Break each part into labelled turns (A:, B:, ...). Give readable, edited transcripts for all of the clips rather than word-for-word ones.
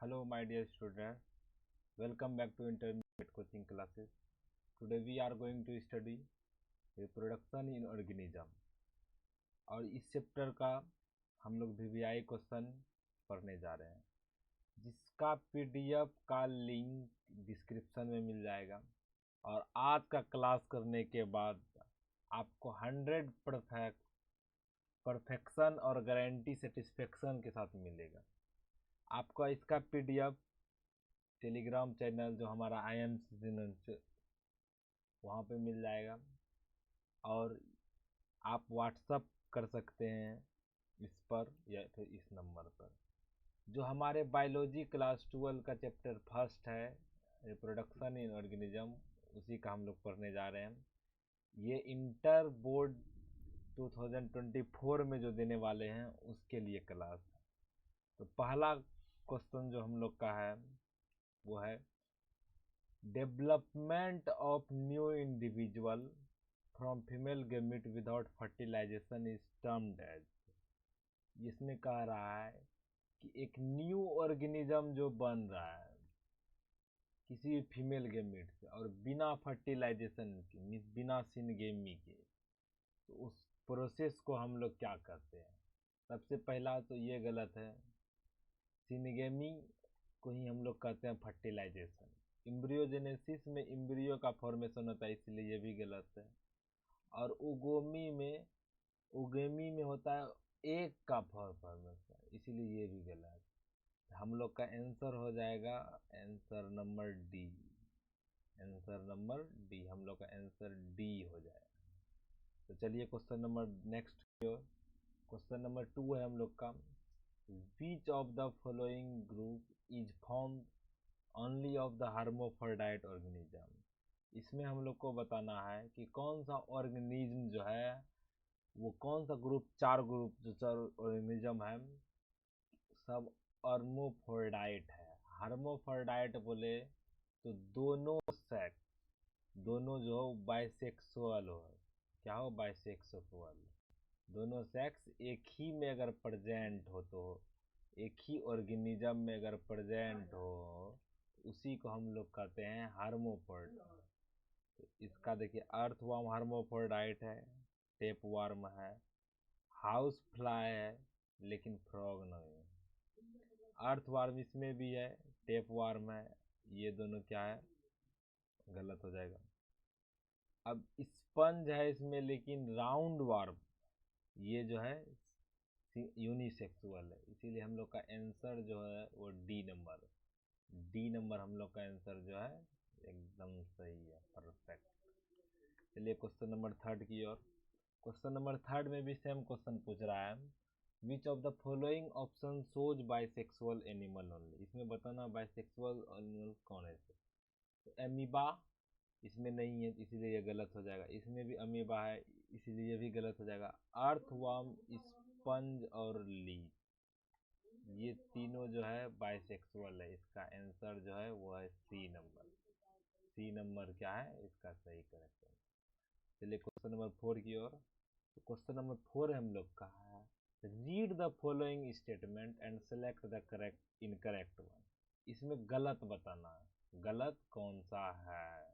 A: Hello, my dear students. Welcome back to intermediate coaching classes. Today we are going to study reproduction in organism और इस chapter का हम लोग VVI question पढ़ने जा रहे हैं, जिसका पीडीएफ का लिंक डिस्क्रिप्शन में मिल जाएगा। और आज का क्लास करने के बाद आपको 100% परफेक्शन और गारंटी सेटिस्फेक्शन के साथ मिलेगा। आपका इसका पीडीएफ टेलीग्राम चैनल जो हमारा IMC वहाँ पे मिल जाएगा, और आप व्हाट्सअप कर सकते हैं इस पर या फिर इस नंबर पर। जो हमारे बायोलॉजी क्लास 12 का चैप्टर फर्स्ट है, रिप्रोडक्शन इन ऑर्गेनिज्म, उसी का हम लोग पढ़ने जा रहे हैं। ये इंटर बोर्ड 2024 में जो देने वाले हैं उसके लिए क्लास है। तो पहला क्वेश्चन जो हम लोग का है वो है development of new individual from female gamete without fertilisation is termed as. जिसमें कह रहा है कि एक न्यू ऑर्गेनिज्म जो बन रहा है किसी फीमेल गैमेट से और बिना फर्टिलाइजेशन के, बिना सिनगेमी के, तो उस प्रोसेस को हम लोग क्या कहते हैं? सबसे पहला तो ये गलत है, सिनगेमी को ही हम लोग कहते हैं फर्टिलाइजेशन। एम्ब्रियोजेनेसिस में एम्ब्रियो का फॉर्मेशन होता है, इसलिए ये भी गलत है। और उगेमी में होता है एक का फॉर्मेशन, इसीलिए ये भी गलत है। हम लोग का आंसर हो जाएगा answer number D. Answer number D, हम लोग का आंसर डी हो जाएगा। तो चलिए question number next question number 2 है हम लोग का। Which of the following group is formed only of the hermaphrodite organism? इसमें हम लोग को बताना है कि कौन सा ऑर्गेनिज्म जो है वो कौन सा ग्रुप, चार ऑर्गेनिज्म है, सब हर्माफ्रोडाइट है। हर्माफ्रोडाइट बोले तो दोनों सेक्स, दोनों जो हो बाइसेक्सुअल हो। क्या हो? बाइसेक्सुअल। दोनों सेक्स एक ही में अगर प्रेजेंट हो, तो एक ही ऑर्गेनिज्म में अगर प्रेजेंट हो, उसी को हम लोग कहते हैं हार्मोफोर्डाइट। तो इसका देखिए, अर्थवर्म हार्मोफोर्डाइट है, टेपवर्म है, हाउस फ्लाई है, लेकिन फ्रॉग नहीं है। अर्थवर्म इसमें भी है, टेपवर्म है, ये दोनों क्या है? गलत हो जाएगा। अब स्पंज है इसमें, लेकिन राउंड वर्म ये जो है यूनिसेक्सुअल है, इसीलिए हम लोग का आंसर जो है वो डी नंबर हम लोग का आंसर जो है एकदम सही है, परफेक्ट। चलिए क्वेश्चन नंबर थर्ड की ओर। क्वेश्चन नंबर थर्ड में भी सेम क्वेश्चन पूछ रहा है, which of the following option shows bisexual animal only. इसमें बताना बाइसेक्सुअल एनिमल कौन है। तो एमीबा इसमें नहीं है, इसीलिए ये गलत हो जाएगा। इसमें भी अमीबा है, इसीलिए ये भी गलत हो जाएगा। अर्थवर्म, स्पंज और लीच, ये तीनों जो है बाइसेक्सुअल है। इसका आंसर जो है वो है सी नंबर। सी नंबर क्या है इसका सही करेक्शन। चलिए क्वेश्चन नंबर 4 की ओर। तो क्वेश्चन नंबर 4 हम लोग का है, read the following statement and select the correct incorrect one. इसमें गलत बताना है, गलत कौन सा है।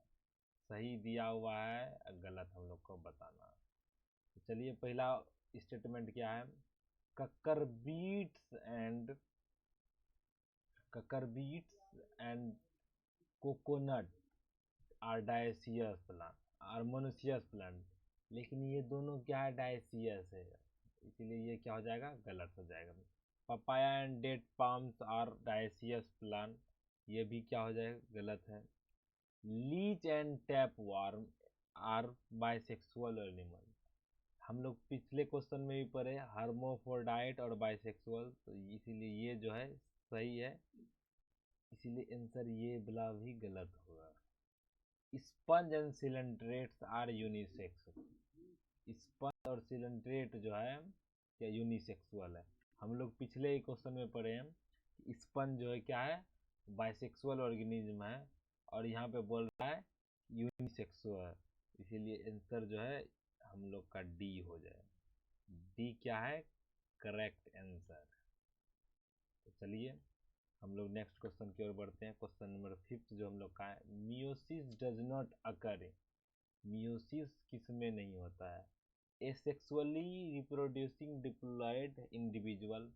A: सही दिया हुआ है, गलत हम लोग को बताना है। तो चलिए पहला स्टेटमेंट क्या है, cucurbits and coconut are dioecious plant, are monoecious plant, लेकिन ये दोनों क्या है? डायसियस है, इसीलिए ये क्या हो जाएगा? गलत हो जाएगा। Papaya and date palms are dioecious plant, ये भी क्या हो जाएगा? गलत है। Leech and tapeworm are bisexual animal, हम लोग पिछले क्वेश्चन में भी पढ़े हार्मोफोर्डाइट और बाइसेक्सुअल, तो इसीलिए ये जो है सही है, इसीलिए आंसर ये वाला भी गलत होगा। Sponge and coelenterates are unisex, sponge और सिलेंट्रेट जो है क्या यूनिसेक्सुअल है। हम लोग पिछले ही क्वेश्चन में पढ़े हैं कि स्पंज जो है क्या है? बाइसेक्सुअल ऑर्गेनिज्म है, और यहाँ पे बोल रहा है यूनिसेक्सुअल, इसीलिए आंसर जो है हम लोग का डी हो जाए। डी क्या है? Correct answer. तो चलिए हम लोग नेक्स्ट क्वेश्चन की ओर बढ़ते हैं। क्वेश्चन नंबर 5 जो हम लोग का है, meiosis does not occur in, meiosis किस में नहीं होता है? A sexually reproducing diploid individual,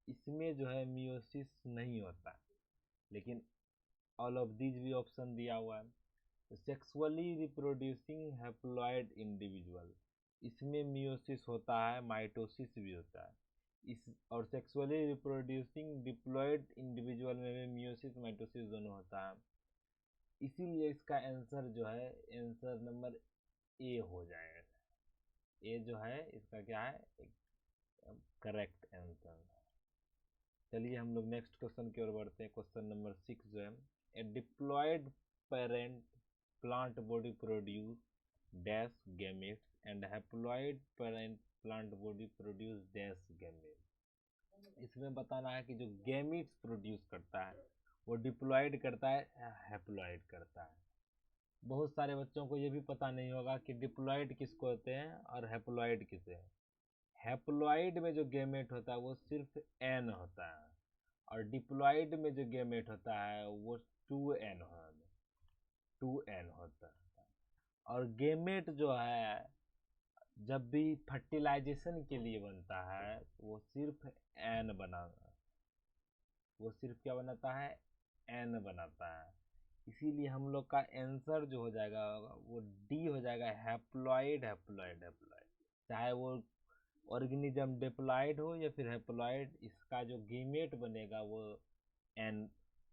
A: इसमें जो है मियोसिस नहीं होता, लेकिन ऑल ऑफ दीज भी ऑप्शन दिया हुआ है। सेक्सुअली रिप्रोड्यूसिंग हैप्लॉयड इंडिविजुअल, इसमें मियोसिस होता है, माइटोसिस भी होता है। इस और सेक्सुअली रिप्रोड्यूसिंग डिप्लॉयड इंडिविजुअल में भी मियोसिस माइटोसिस दोनों होता है। इसीलिए इसका आंसर जो है, आंसर नंबर ए हो जाएगा। ए जो है इसका क्या है, करेक्ट आंसर। चलिए हम लोग नेक्स्ट क्वेश्चन की ओर बढ़ते हैं। क्वेश्चन नंबर 6 जो है, a diploid parent plant body produce dash gametes and haploid parent plant body produce dash gametes. इसमें बताना है कि जो गैमेट्स प्रोड्यूस करता है वो डिप्लॉयड करता है या हैप्लॉयड करता है। बहुत सारे बच्चों को ये भी पता नहीं होगा कि डिप्लॉयड किसको होते हैं और हैप्लॉयड किसे हैं। हैप्लॉयड में जो गैमेट होता है वो सिर्फ एन होता है, और डिप्लॉयड में जो गैमेट होता है वो 2n होता है। और गैमेट जो है जब भी फर्टिलाइजेशन के लिए बनता है वो सिर्फ एन बनाता, वो सिर्फ क्या बनाता है, एन बनाता है। इसीलिए हम लोग का आंसर जो हो जाएगा वो डी हो जाएगा, हैप्लॉयड हैप्लॉयड हैप्लॉयड। चाहे वो ऑर्गेनिज्म डिप्लॉयड हो या फिर हैप्लॉयड, इसका जो गैमेट बनेगा वो एन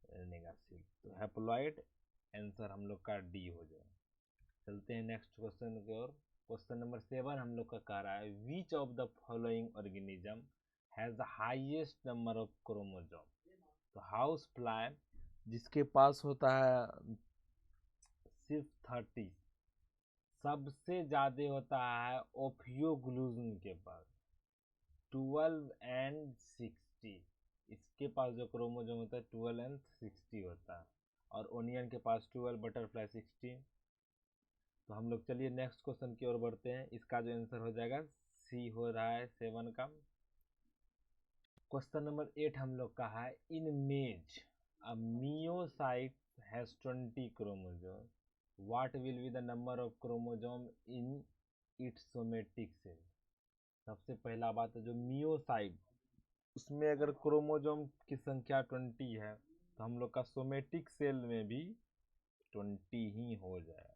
A: बनेगा सिर्फ, तो हैप्लॉयड आंसर हम लोग का डी हो जाएगा। चलते हैं नेक्स्ट क्वेश्चन की ओर। क्वेश्चन नंबर 7 हम लोग का कह रहा है, which of the following organism has the highest number of chromosome. तो हाउस फ्लाई जिसके पास होता है सिर्फ 30, सबसे ज्यादा होता है ओफियोग्लूजन के पास 12 एंड 60। इसके पास जो क्रोमोसोम होता है 12 एंड 60 होता है, और ओनियन के पास 12, बटरफ्लाई 16। तो हम लोग चलिए नेक्स्ट क्वेश्चन की ओर बढ़ते हैं। इसका जो आंसर हो जाएगा सी हो रहा है 7 का। क्वेश्चन नंबर 8 हम लोग का है, in maize a meiocyte has 20 chromosome, what will be the number of chromosome in its somatic cell. सबसे पहला बात है जो मियोसाइट, उसमें अगर क्रोमोसोम की संख्या 20 है तो हम लोग का सोमेटिक सेल में भी 20 ही हो जाएगा।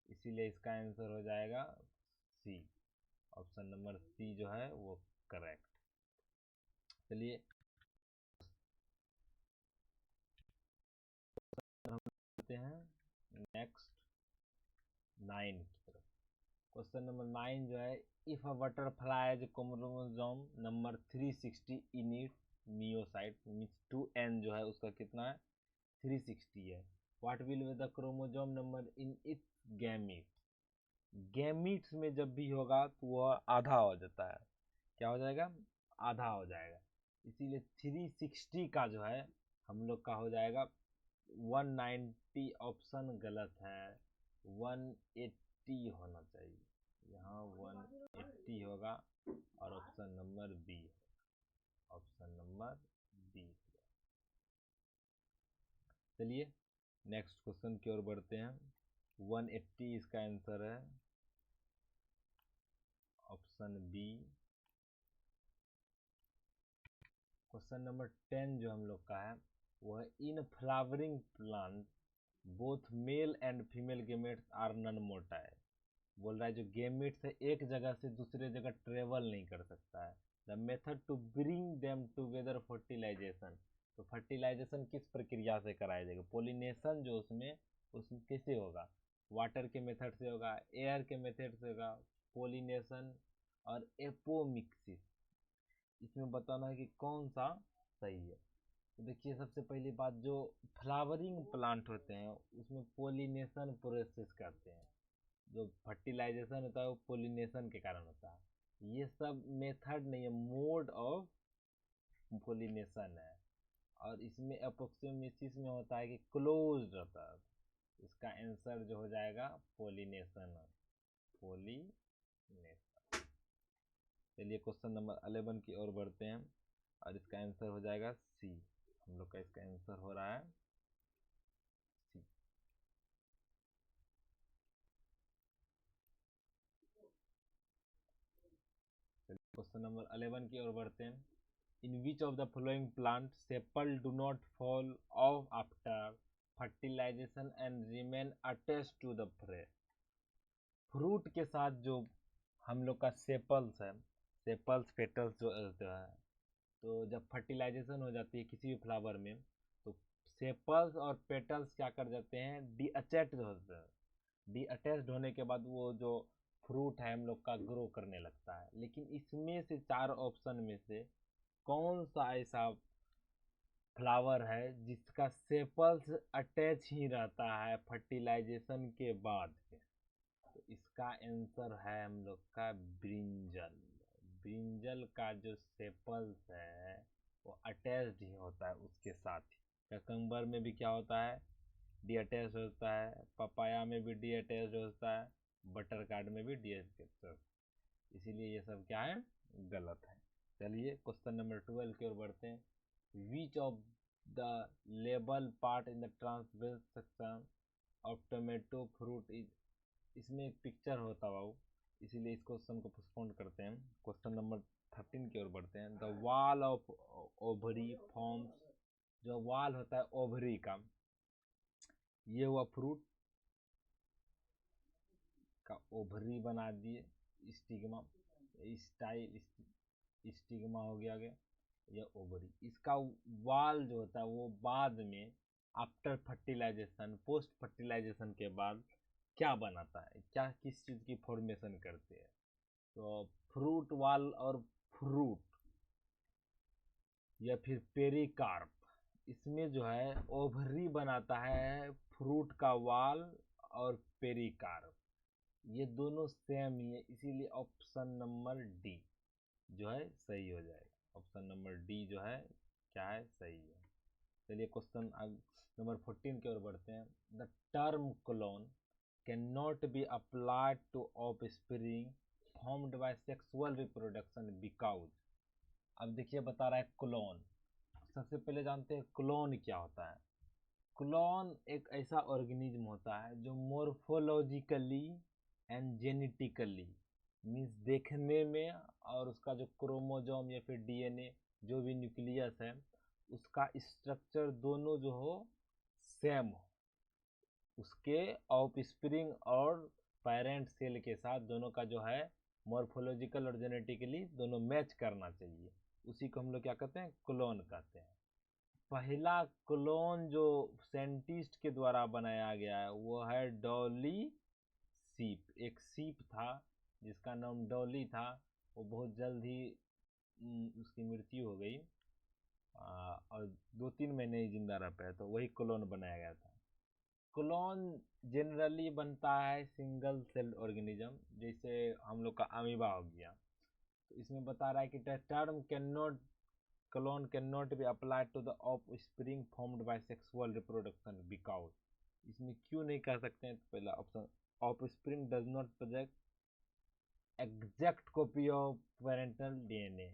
A: इसीलिए इसका आंसर हो जाएगा सी, ऑप्शन नंबर सी जो है वो करेक्ट। चलिए हम करते हैं नेक्स्ट 9 की तरफ। क्वेश्चन नंबर 9 जो है, if a butterfly is chromosome number 360 in it meiocyte, means 2n जो है उसका कितना है, 360 है। What will be the chromosome number in its gamete. Gametes में जब भी होगा तो वह आधा हो जाता है, क्या हो जाएगा, आधा हो जाएगा। इसीलिए 360 का जो है हम लोग का हो जाएगा 190, ऑप्शन गलत है, 180 होना चाहिए, यहाँ 180 होगा और option number B, option number B. चलिए नेक्स्ट क्वेश्चन की ओर बढ़ते हैं। 180 इसका आंसर है, ऑप्शन बी। क्वेश्चन नंबर 10 जो हम लोग का है वो है, in flowering plant both male and female gametes are non motile. बोल रहा है जो गेमेट्स है एक जगह से दूसरे जगह ट्रेवल नहीं कर सकता है। The method to bring them together fertilisation, तो फर्टिलाइजेशन किस प्रक्रिया से कराया जाएगा, पोलिनेशन जो उसमें कैसे होगा, वाटर के मेथड से होगा, एयर के मेथड से होगा, पोलिनेशन और एपोमिक्सिस। इसमें बताना है कि कौन सा सही है। तो देखिए सबसे पहली बात, जो फ्लावरिंग प्लांट होते हैं उसमें पोलिनेशन प्रोसेस करते हैं, जो फर्टिलाइजेशन होता है वो पोलिनेशन के कारण होता है। ये सब मेथड नहीं है, मोड ऑफ पोलिनेशन है। और इसमें अप्रोक्सीमेसिस में होता है कि क्लोज्ड होता है। इसका आंसर जो हो जाएगा पोलिनेशन, पोलिनेशन। चलिए क्वेश्चन नंबर 11 की ओर बढ़ते हैं और इसका आंसर हो जाएगा सी, हम लोग का इसका आंसर हो रहा है सी। क्वेश्चन नंबर 11 की ओर बढ़ते हैं। In which of the following plant sepal do not fall off after fertilization and remain attached to the फ्रे। फ्रूट के साथ जो हम लोग का सेपल्स है, सेपल्स पेटल्स जो होता है, तो जब फर्टिलाइजेशन हो जाती है किसी भी फ्लावर में, तो सेपल्स और पेटल्स क्या कर जाते हैं, डी अटैच्ड होते हैं। डी अटैच्ड होने के बाद वो जो फ्रूट है हम लोग का ग्रो करने लगता है। लेकिन इसमें से चार ऑप्शन में से कौन सा ऐसा फ्लावर है जिसका सेपल्स अटैच ही रहता है फर्टिलाइजेशन के बाद के? तो इसका आंसर है हम लोग का ब्रिंजल। ब्रिंजल का जो सेपल्स है वो अटैच्ड ही होता है उसके साथ ही। ककम्बर में भी क्या होता है, डी अटैच होता है, पपाया में भी डी अटैच होता है, बटर कार्ड में भी डी अटैच। इसीलिए ये सब क्या है, गलत है। चलिए क्वेश्चन नंबर 12 की ओर बढ़ते हैं। Which of the label part in the transverse section of tomato fruit is. इसमें एक पिक्चर होता है, इसीलिए इस क्वेश्चन को पोस्टपोन करते हैं। क्वेश्चन नंबर 13 की ओर बढ़ते हैं। The wall of ovary forms. जो वॉल होता है ओवरी का, ये हुआ फ्रूट का ओवरी बना दिए, स्टिग्मा स्टाइल स्टिग्मा हो गया गया या ओवरी। इसका वाल जो होता है वो बाद में आफ्टर फर्टिलाइजेशन, पोस्ट फर्टिलाइजेशन के बाद क्या बनाता है, क्या किस चीज़ की फॉर्मेशन करते हैं? तो फ्रूट वाल और फ्रूट या फिर पेरिकार्प, इसमें जो है ओवरी बनाता है फ्रूट का वाल और पेरिकार्प। ये दोनों सेम ही है, इसीलिए ऑप्शन नंबर डी जो है सही हो जाएगा। ऑप्शन नंबर डी जो है क्या है, सही है। चलिए क्वेश्चन नंबर 14 की ओर बढ़ते हैं। The term clone can not be applied two of spring formed by sexual reproduction because. अब देखिए बता रहा है क्लोन। सबसे पहले जानते हैं क्लोन क्या होता है। क्लोन एक ऐसा ऑर्गेनिज्म होता है जो मोर्फोलॉजिकली एंड जेनेटिकली, मीन्स देखने में, और उसका जो क्रोमोजोम या फिर डीएनए जो भी न्यूक्लियस है उसका स्ट्रक्चर दोनों जो हो सेम हो, उसके ऑफस्प्रिंग और पेरेंट सेल के साथ दोनों का जो है मॉर्फोलॉजिकल और जेनेटिकली दोनों मैच करना चाहिए। उसी को हम लोग क्या कहते हैं, क्लोन कहते हैं। पहला क्लोन जो साइंटिस्ट के द्वारा बनाया गया है वो है डॉली सीप। एक सीप था जिसका नाम डॉली था, वो बहुत जल्द ही उसकी मृत्यु हो गई और 2-3 महीने ही जिंदा रह पाया, तो वही क्लोन बनाया गया था। क्लोन जनरली बनता है सिंगल सेल ऑर्गेनिज्म, जैसे हम लोग का अमीबा हो गया। तो इसमें बता रहा है कि the term can not clone cannot be applied to the offspring formed by sexual reproduction because। इसमें क्यों नहीं कह सकते हैं? तो पहला option, offspring does not possess exact copy of parental DNA।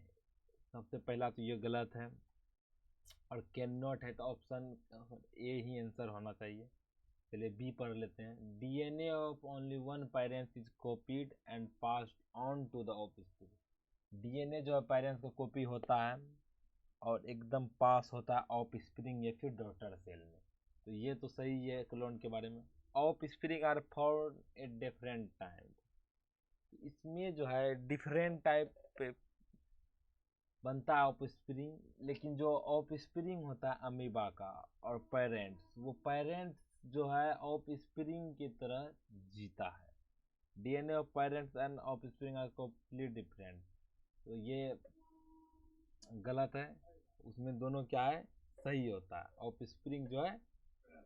A: सबसे पहला तो ये गलत है, और कैन नॉट है तो ऑप्शन ए ही आंसर होना चाहिए। चलिए बी पढ़ लेते हैं। DNA of only one parents is copied and passed on to the offspring. DNA जो है पेरेंट्स का कॉपी होता है और एकदम पास होता है ऑफ स्प्रिंग या फिर डॉटर सेल में। तो ये तो सही है क्लोन के बारे में। Offspring are form a different time. इसमें जो है डिफरेंट टाइप पे बनता है ऑफ स्प्रिंग, लेकिन जो ऑफ स्प्रिंग होता है अमीबा का और पेरेंट्स, वो पेरेंट्स जो है ऑफ स्प्रिंग की तरह जीता है। DNA of parents and offspring are complete different. तो ये गलत है, उसमें दोनों क्या है, सही होता है। ऑफ स्प्रिंग जो है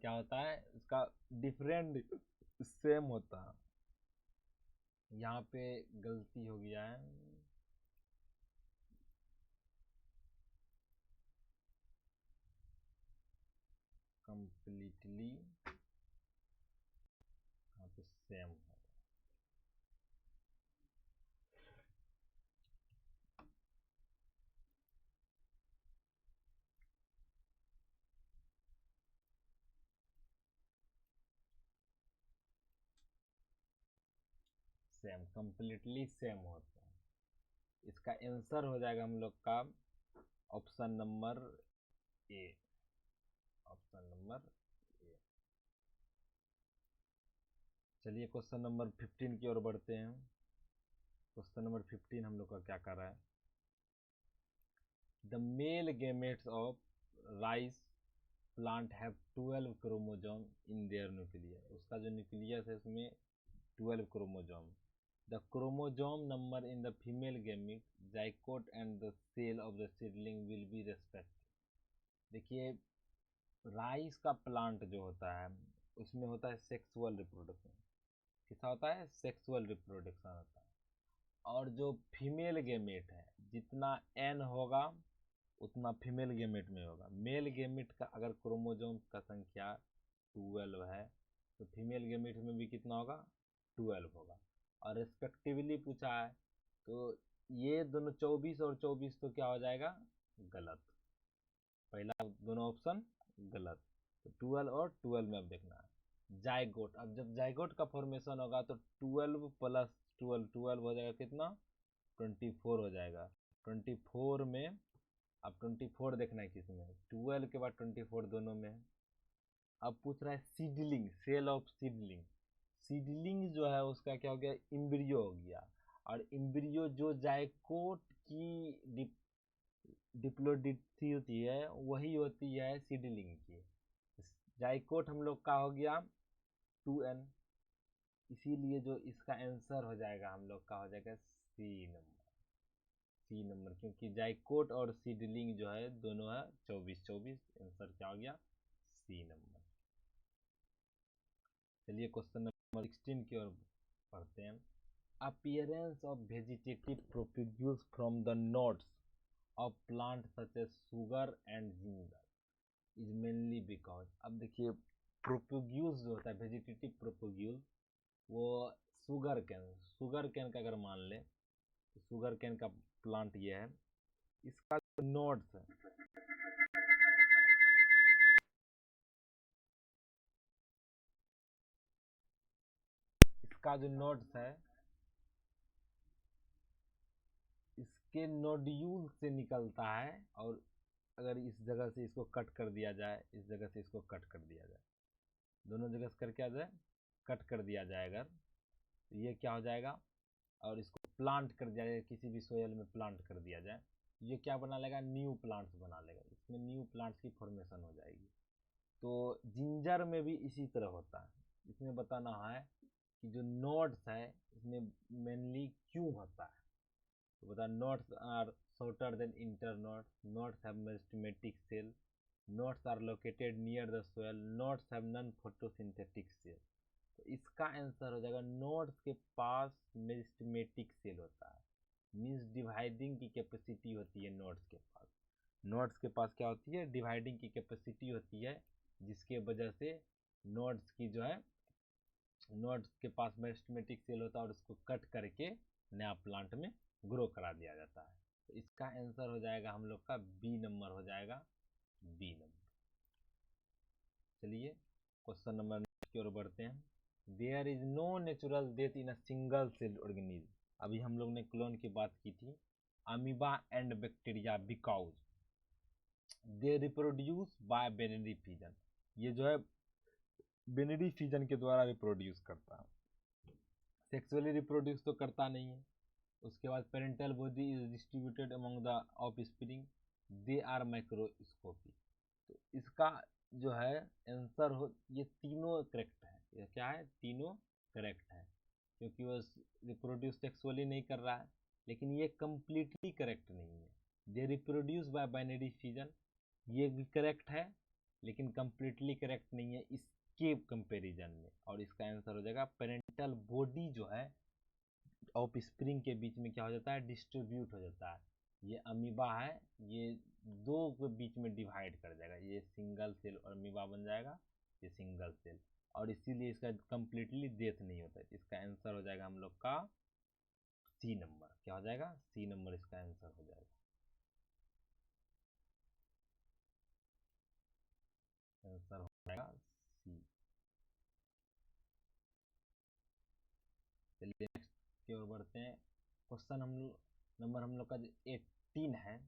A: क्या होता है, उसका डिफरेंट सेम होता है। यहाँ पे गलती हो गया है, कंप्लीटली यहाँ पे सेम है। सेम, कंप्लीटली सेम होते हैं। इसका आंसर हो जाएगा हम लोग का ऑप्शन नंबर ए, ऑप्शन नंबर ए। चलिए क्वेश्चन नंबर 15 की ओर बढ़ते हैं। क्वेश्चन नंबर 15 हम लोग का क्या कर रहा है, the male gametes of rice plant have 12 chromosome in their nucleus. उसका जो न्यूक्लियस है उसमें 12 chromosome. The chromosome number in the female gamete zygote and the cell of the seedling will be respect. देखिए राइस का plant जो होता है उसमें होता है सेक्सुअल रिप्रोडक्शन। किसका होता है, सेक्सुअल रिप्रोडक्शन होता है। और जो फीमेल गेमेट है जितना एन होगा उतना फीमेल गेमेट में होगा। मेल गेमेट का अगर क्रोमोजोम का संख्या 12 है तो फीमेल गेमेट में भी कितना होगा, 12 होगा। और रिस्पेक्टिवली पूछा है तो ये दोनों 24 और 24 तो क्या हो जाएगा, गलत। पहला दोनों ऑप्शन गलत। तो 12 और 12 में अब देखना है जाइगोट। अब जब जाइगोट का फॉर्मेशन होगा तो 12 प्लस 12 12 हो जाएगा कितना, 24 हो जाएगा। 24 में अब 24 देखना है किसमें, 12 के बाद 24 दोनों में है। अब पूछ रहा है seedling, cell of seedling. Seedling जो है उसका क्या हो गया, इम्ब्रियो हो गया। और इम्ब्रियो जो जाइकोट की डिप्लोडिटी होती है वही होती है सीडलिंग की। जाइकोट हम लोग का हो गया 2n, इसीलिए जो इसका आंसर हो जाएगा हम लोग का हो जाएगा सी नंबर, सी नंबर। क्योंकि जाइकोट और सीडलिंग जो है दोनों है 24 24, आंसर क्या हो गया, सी नंबर। चलिए क्वेश्चन नंबर 16 की ओर पढ़ते हैं। Appearance of vegetative propagules from the nodes of plant such as sugar and ginger is mainly because. अब देखिए प्रोपग्यूल्स जो होता है वेजिटेटिव प्रोपग्यूल वो शुगर कैन का अगर मान ले तो शुगर कैन का प्लांट ये है, इसका जो नोड्स है इसका जो नोड्स है इसके नोड्यूल से निकलता है। और अगर इस जगह से इसको कट कर दिया जाए, इस जगह से इसको कट कर दिया जाए, दोनों जगह से करके आ जाए, कट कर दिया जाए अगर, तो ये क्या हो जाएगा, और इसको प्लांट कर दिया जाए, किसी भी सोयल में प्लांट कर दिया जाए, ये क्या बना लेगा, न्यू प्लांट्स बना लेगा। इसमें न्यू प्लांट्स की फॉर्मेशन हो जाएगी। तो जिंजर में भी इसी तरह होता है। इसमें बताना है कि जो नोड्स है इसमें मेनली क्यों होता है। तो बता, nodes are shorter than internodes, nodes have meristematic cell, nodes are located near the soil, nodes have non-photosynthetic cell। तो इसका आंसर हो जाएगा नोड्स के पास मेरिस्टेमेटिक सेल होता है, मीन्स डिवाइडिंग की कैपेसिटी होती है नोड्स के पास। नोड्स के पास क्या होती है, डिवाइडिंग की कैपेसिटी होती है, जिसके वजह से नोड्स की जो है, नोड्स के पास मेरिस्टेमेटिक सेल होता है और उसको कट करके नया प्लांट में ग्रो करा दिया जाता है। तो इसका आंसर हो जाएगा हम लोग का बी नंबर हो जाएगा, बी नंबर। चलिए क्वेश्चन नंबर की ओर बढ़ते हैं। There is no natural death in a single cell organism. अभी हम लोग ने क्लोन की बात की थी, amoeba and bacteria because they reproduce by binary fission. ये जो है बेनेडी फिजन के द्वारा रिप्रोड्यूस करता है, सेक्सुअली रिप्रोड्यूस तो करता नहीं है। उसके बाद parental body is distributed among the offspring, they are microscopic. तो इसका जो है आंसर हो, ये तीनों करेक्ट है। ये क्या है, तीनों करेक्ट है, क्योंकि वो रिप्रोड्यूस सेक्सुअली नहीं कर रहा है। लेकिन ये कम्प्लीटली करेक्ट नहीं है। दे रिप्रोड्यूस बाय बाइनरी फिजन, ये भी करेक्ट है लेकिन कम्प्लीटली करेक्ट नहीं है इसके कंपेरिजन में। और इसका आंसर हो जाएगा पेरेंटल बॉडी जो है ऑफ स्प्रिंग के बीच में क्या हो जाता है, डिस्ट्रीब्यूट हो जाता है। ये अमीबा है, ये दो के बीच में डिवाइड कर जाएगा, ये सिंगल सेल अमीबा बन जाएगा, ये सिंगल सेल। और इसीलिए इसका कंप्लीटली डेथ नहीं होता है। इसका आंसर हो जाएगा हम लोग का सी नंबर। क्या हो जाएगा, सी नंबर इसका आंसर हो जाएगा। आंसर हो जाएगा सी। चलिए नेक्स्ट की ओर बढ़ते हैं। क्वेश्चन नंबर हम लोग का 18 है।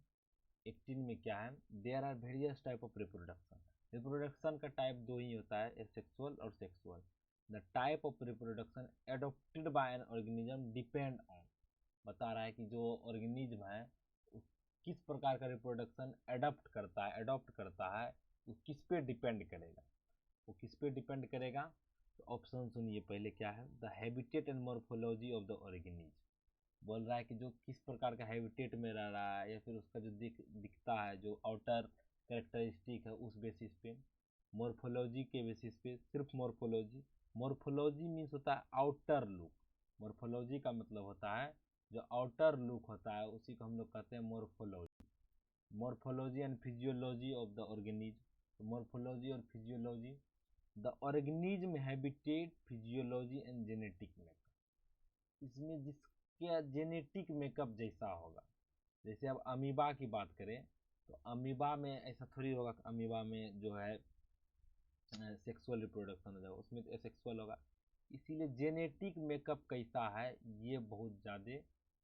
A: 18 में क्या है, there are various type of reproduction. Reproduction का टाइप दो ही होता है, एसेक्सुअल और sexual. The type of reproduction adopted by an organism depend on, बता रहा है कि जो ऑर्गेनिज्म है किस प्रकार का रिप्रोडक्शन अडॉप्ट करता है, वो किस पे डिपेंड करेगा। वो किस पे डिपेंड करेगा, तो ऑप्शन सुनिए पहले क्या है। The habitat and morphology of the organism, बोल रहा है कि जो किस प्रकार का हैबिटेट में रह रहा है या फिर उसका जो दिखता है, जो आउटर कैरेक्टरिस्टिक है उस बेसिस पे। मॉर्फोलॉजी के बेसिस पे, सिर्फ मॉर्फोलॉजी। मॉर्फोलॉजी मीन्स होता है आउटर लुक। मॉर्फोलॉजी का मतलब होता है जो आउटर लुक होता है उसी को हम लोग कहते हैं morphology. Morphology and physiology of the organism. Morphology और physiology, the organism habitat, physiology and genetic makeup. इसमें जिसके जेनेटिक मेकअप जैसा होगा, जैसे अब अमीबा की बात करें तो अमीबा में ऐसा थोड़ी होगा कि अमीबा में जो है सेक्सुअल रिप्रोडक्शन हो जाएगा, उसमें तो एसेक्सुअल होगा। इसीलिए जेनेटिक मेकअप कैसा है ये बहुत ज़्यादा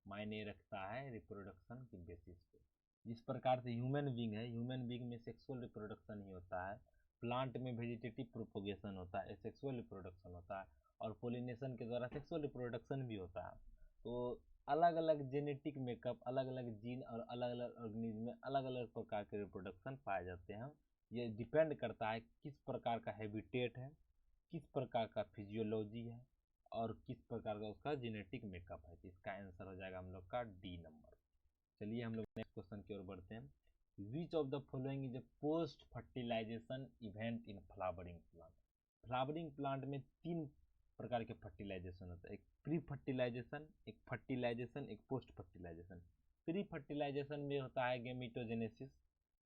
A: मायने रखता है रिप्रोडक्शन के बेसिस पे। जिस प्रकार से ह्यूमन बींग है, ह्यूमन बींग में सेक्सुअल रिप्रोडक्शन ही होता है, प्लांट में वेजिटेटिव प्रोपोगेशन होता है, सेक्सुअल रिप्रोडक्शन होता है, और पोलिनेशन के द्वारा सेक्सुअल रिप्रोडक्शन भी होता है। तो अलग अलग जेनेटिक मेकअप, अलग अलग जीन और अलग अलग ऑर्गेनिज्म में अलग अलग प्रकार के रिप्रोडक्शन पाए जाते हैं। ये डिपेंड करता है किस प्रकार का हैबिटेट है, किस प्रकार का फिजियोलॉजी है, और किस प्रकार का उसका जेनेटिक मेकअप है। तो इसका आंसर हो जाएगा हम लोग का डी नंबर। चलिए हम लोग नेक्स्ट क्वेश्चन की ओर बढ़ते हैं। Which of the following is a post fertilisation event in flowering plant. Flowering plant में तीन प्रकार के फर्टिलाइजेशन होता है, एक प्री फर्टिलाइजेशन, एक फर्टिलाइजेशन, एक पोस्ट फर्टिलाइजेशन। प्री फर्टिलाइजेशन में होता है गेमिटोजेनेसिस,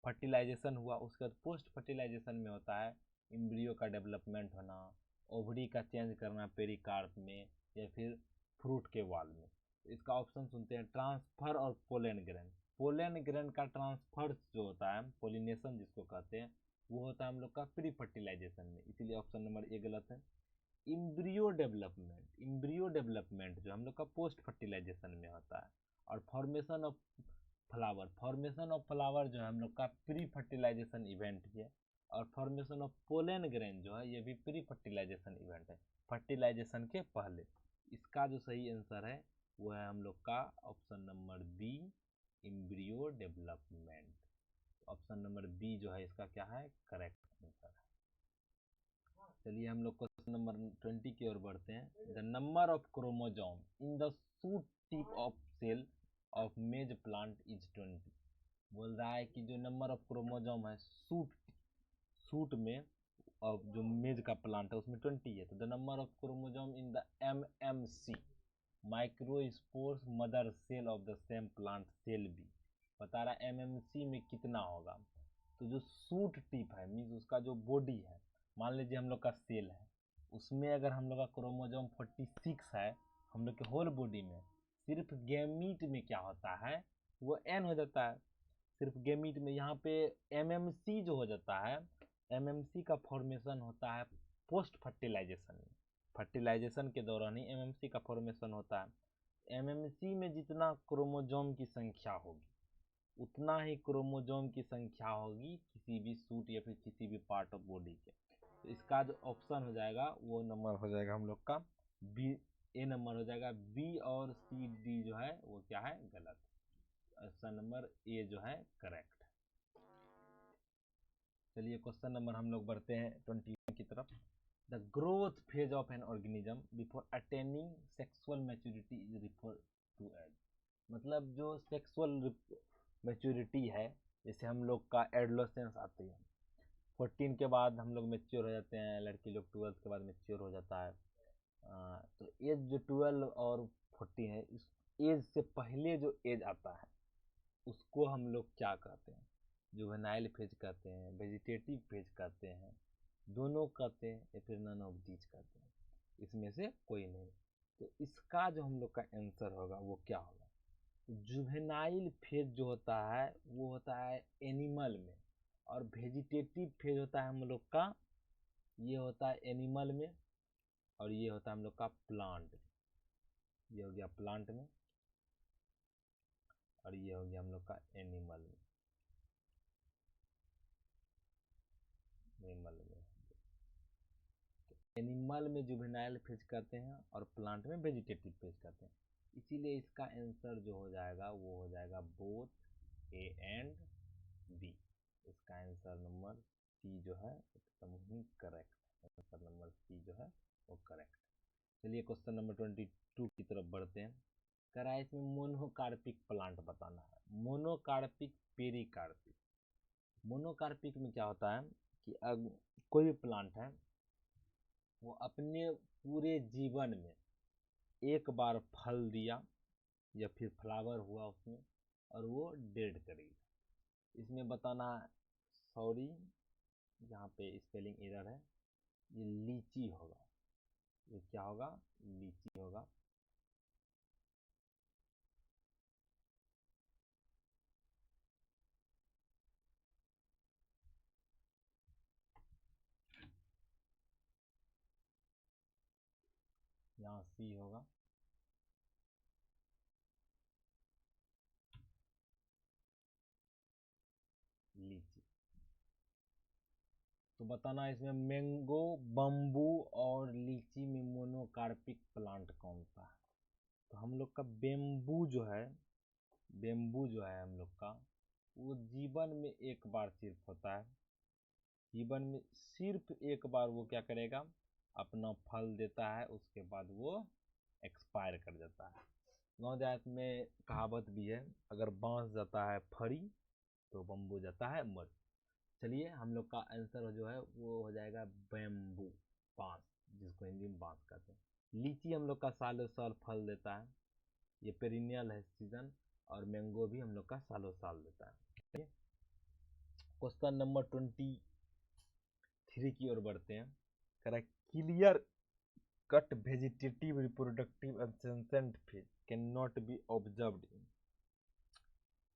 A: फर्टिलाइजेशन हुआ, उसके बाद पोस्ट फर्टिलाइजेशन में होता है एम्ब्रियो का डेवलपमेंट होना, ओवरी का चेंज करना पेरिकार्प में या फिर फ्रूट के वाल में। इसका ऑप्शन सुनते हैं, ट्रांसफर और पोलन ग्रेन। पोलन ग्रेन का ट्रांसफर जो होता है, पोलिनेशन जिसको कहते हैं, वो होता है हम लोग का प्री फर्टिलाइजेशन में, इसीलिए ऑप्शन नंबर ए गलत है। इम्ब्रियो डेवलपमेंट जो हम लोग का पोस्ट फर्टिलाइजेशन में होता है, और फॉर्मेशन ऑफ फ्लावर जो है हम लोग का प्री फर्टिलाइजेशन इवेंट है, और फॉर्मेशन ऑफ पोलन ग्रेन जो है ये भी प्री फर्टिलाइजेशन इवेंट है, फर्टिलाइजेशन के पहले। इसका जो सही आंसर है वो है हम लोग का option number B, embryo development. Option number B जो है इसका क्या है, करेक्ट आंसर है। चलिए हम लोग क्वेश्चन नंबर 20 की ओर बढ़ते हैं। The number of chromosome in the shoot tip of cell of maize plant is 20। बोल रहा है कि जो नंबर ऑफ क्रोमोजोम है सूट में और जो मेज का प्लांट है उसमें 20 है, तो the number of chromosome in the MMC microspores mother cell of the same plant shall be, बता रहा है MMC में कितना होगा। तो जो सूट टिप है मीन्स उसका जो बॉडी है, मान लीजिए हम लोग का सेल है, उसमें अगर हम लोग का क्रोमोजोम 46 है, हम लोग के होल बॉडी में, सिर्फ गैमीट में क्या होता है वो n हो जाता है, सिर्फ गैमीट में। यहाँ पे MMC जो हो जाता है, MMC का फॉर्मेशन होता है पोस्ट फर्टिलाइजेशन में, फर्टिलाइजेशन के दौरान ही MMC का फॉर्मेशन होता है। MMC में जितना क्रोमोजोम की संख्या होगी उतना ही क्रोमोजोम की संख्या होगी किसी भी सूट या फिर किसी भी पार्ट ऑफ बॉडी के। तो इसका जो ऑप्शन हो जाएगा वो नंबर हो जाएगा हम लोग का बी, ए नंबर हो जाएगा। बी और सी डी जो है वो क्या है, गलत। ऑप्शन नंबर ए जो है करेक्ट। चलिए क्वेश्चन नंबर हम लोग बढ़ते हैं 21 की तरफ। The growth phase of an organism before attaining sexual maturity is refer to as, मतलब जो सेक्सुअल मैच्योरिटी है, जैसे हम लोग का एडोलेसेंस आती है, 14 के बाद हम लोग मेच्योर हो जाते हैं, लड़की लोग 12 के बाद मेच्योर हो जाता है। तो एज जो 12 और 14 है, इस एज से पहले जो एज आता है उसको हम लोग क्या कहते हैं, जुवेनाइल फेज कहते हैं, वेजिटेटिव फेज कहते हैं, दोनों कहते हैं, या फिर नन ऑफ दीज कहते हैं, इसमें से कोई नहीं। तो इसका जो हम लोग का आंसर होगा वो क्या होगा, जुवेनाइल फेज जो होता है वो होता है एनिमल में, और वेजिटेटिव फेज होता है हम लोग का, ये होता है एनिमल में, और ये होता है हम लोग का प्लांट। ये हो गया प्लांट में, और ये हो गया हम लोग का एनिमल में। एनिमल में जुवेनाइल फेज कहते हैं और प्लांट में वेजिटेटिव फेज कहते हैं। इसीलिए इसका आंसर जो हो जाएगा वो हो जाएगा बोथ ए एंड बी। इसका आंसर नंबर सी जो है एकदम ही करेक्ट। आंसर नंबर सी जो है वो करेक्ट। चलिए क्वेश्चन नंबर 22 की तरफ बढ़ते हैं। कह रहा है इसमें मोनोकार्पिक प्लांट बताना है। मोनोकार्पिक, पेरिकार्पिक। मोनोकार्पिक में क्या होता है कि कोई भी प्लांट है वो अपने पूरे जीवन में एक बार फल दिया या फिर फ्लावर हुआ उसमें और वो डेड करेगा। इसमें बताना, सॉरी यहाँ पे स्पेलिंग एरर है, ये लीची होगा। ये क्या होगा? लीची होगा। यहाँ सी होगा। लीची। तो बताना इसमें मैंगो, बम्बू और लीची में मोनोकार्पिक प्लांट कौन सा है? तो हम लोग का बेम्बू जो है, बेम्बू जो है हम लोग का, वो जीवन में एक बार सिर्फ होता है। जीवन में सिर्फ एक बार वो क्या करेगा, अपना फल देता है, उसके बाद वो एक्सपायर कर जाता है। गाँव देहात में कहावत भी है, अगर बांस जाता है फरी तो बम्बू जाता है मर। चलिए हम लोग का आंसर जो है वो हो जाएगा बैम्बू, बांस, जिसको हिंदी में बांस कहते हैं। लीची हम लोग का सालों साल फल देता है, ये पेरिनियल है सीजन, और मैंगो भी हम लोग का सालों साल देता है। क्वेश्चन नंबर 23 की ओर बढ़ते हैं। कह रहा है clear cut vegetative reproductive and senescent phase can not be observed in.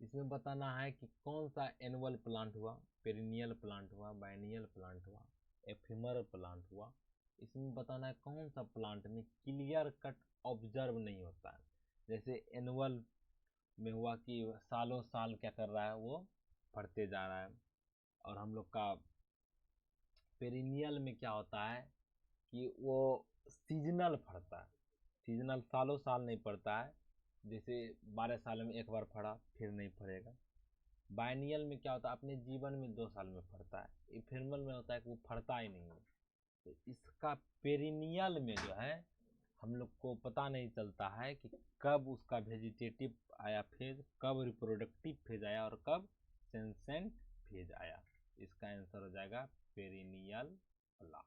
A: इसमें बताना है कि कौन सा एनुअल प्लांट हुआ, पेरिनियल प्लांट हुआ, बाइनियल प्लांट हुआ, एफिमर प्लांट हुआ। इसमें बताना है कौन सा प्लांट में क्लियर कट ऑब्जर्व नहीं होता है। जैसे एनुअल में हुआ कि सालों साल क्या कर रहा है, वो बढ़ते जा रहा है। और हम लोग का पेरिनियल में क्या होता है कि वो सीजनल फड़ता है। सीजनल सालों साल नहीं पड़ता है, जैसे 12 साल में एक बार फड़ा फिर नहीं फड़ेगा। बाइनियल में क्या होता है, अपने जीवन में 2 साल में फड़ता है। इफेमल में होता है कि वो फड़ता ही नहीं है। तो इसका पेरिनियल में जो है हम लोग को पता नहीं चलता है कि कब उसका वेजिटेटिव आया फेज, कब रिप्रोडक्टिव फेज आया और कब सेंसेंट फेज आया। इसका आंसर हो जाएगा perennial plant.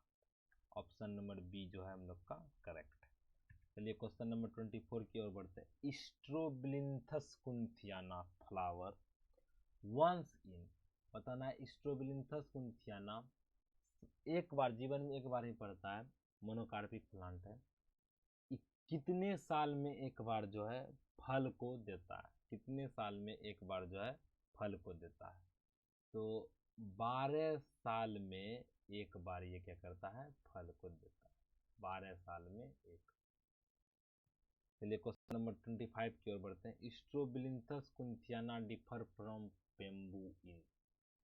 A: Option number B जो है हम लोग का करेक्ट। चलिए क्वेश्चन नंबर 24 की ओर बढ़ते हैं। स्ट्रोबिलिन्थस कुंथियाना फ्लावर वंस इन। बताना है स्ट्रोबिलिन्थस कुंथियाना एक बार जीवन में एक बार ही पड़ता है, मोनोकार्पिक प्लांट है। कितने साल में एक बार जो है फल को देता है? कितने साल में एक बार जो है फल को देता है? तो 12 साल में एक बार ये क्या करता है, फल को देता है। 12 साल में एक। चलिए क्वेश्चन नंबर 25 की ओर बढ़ते हैं। स्ट्रोबिलिन्थस कुंथियाना डिफर फ्रॉम बेम्बू इन।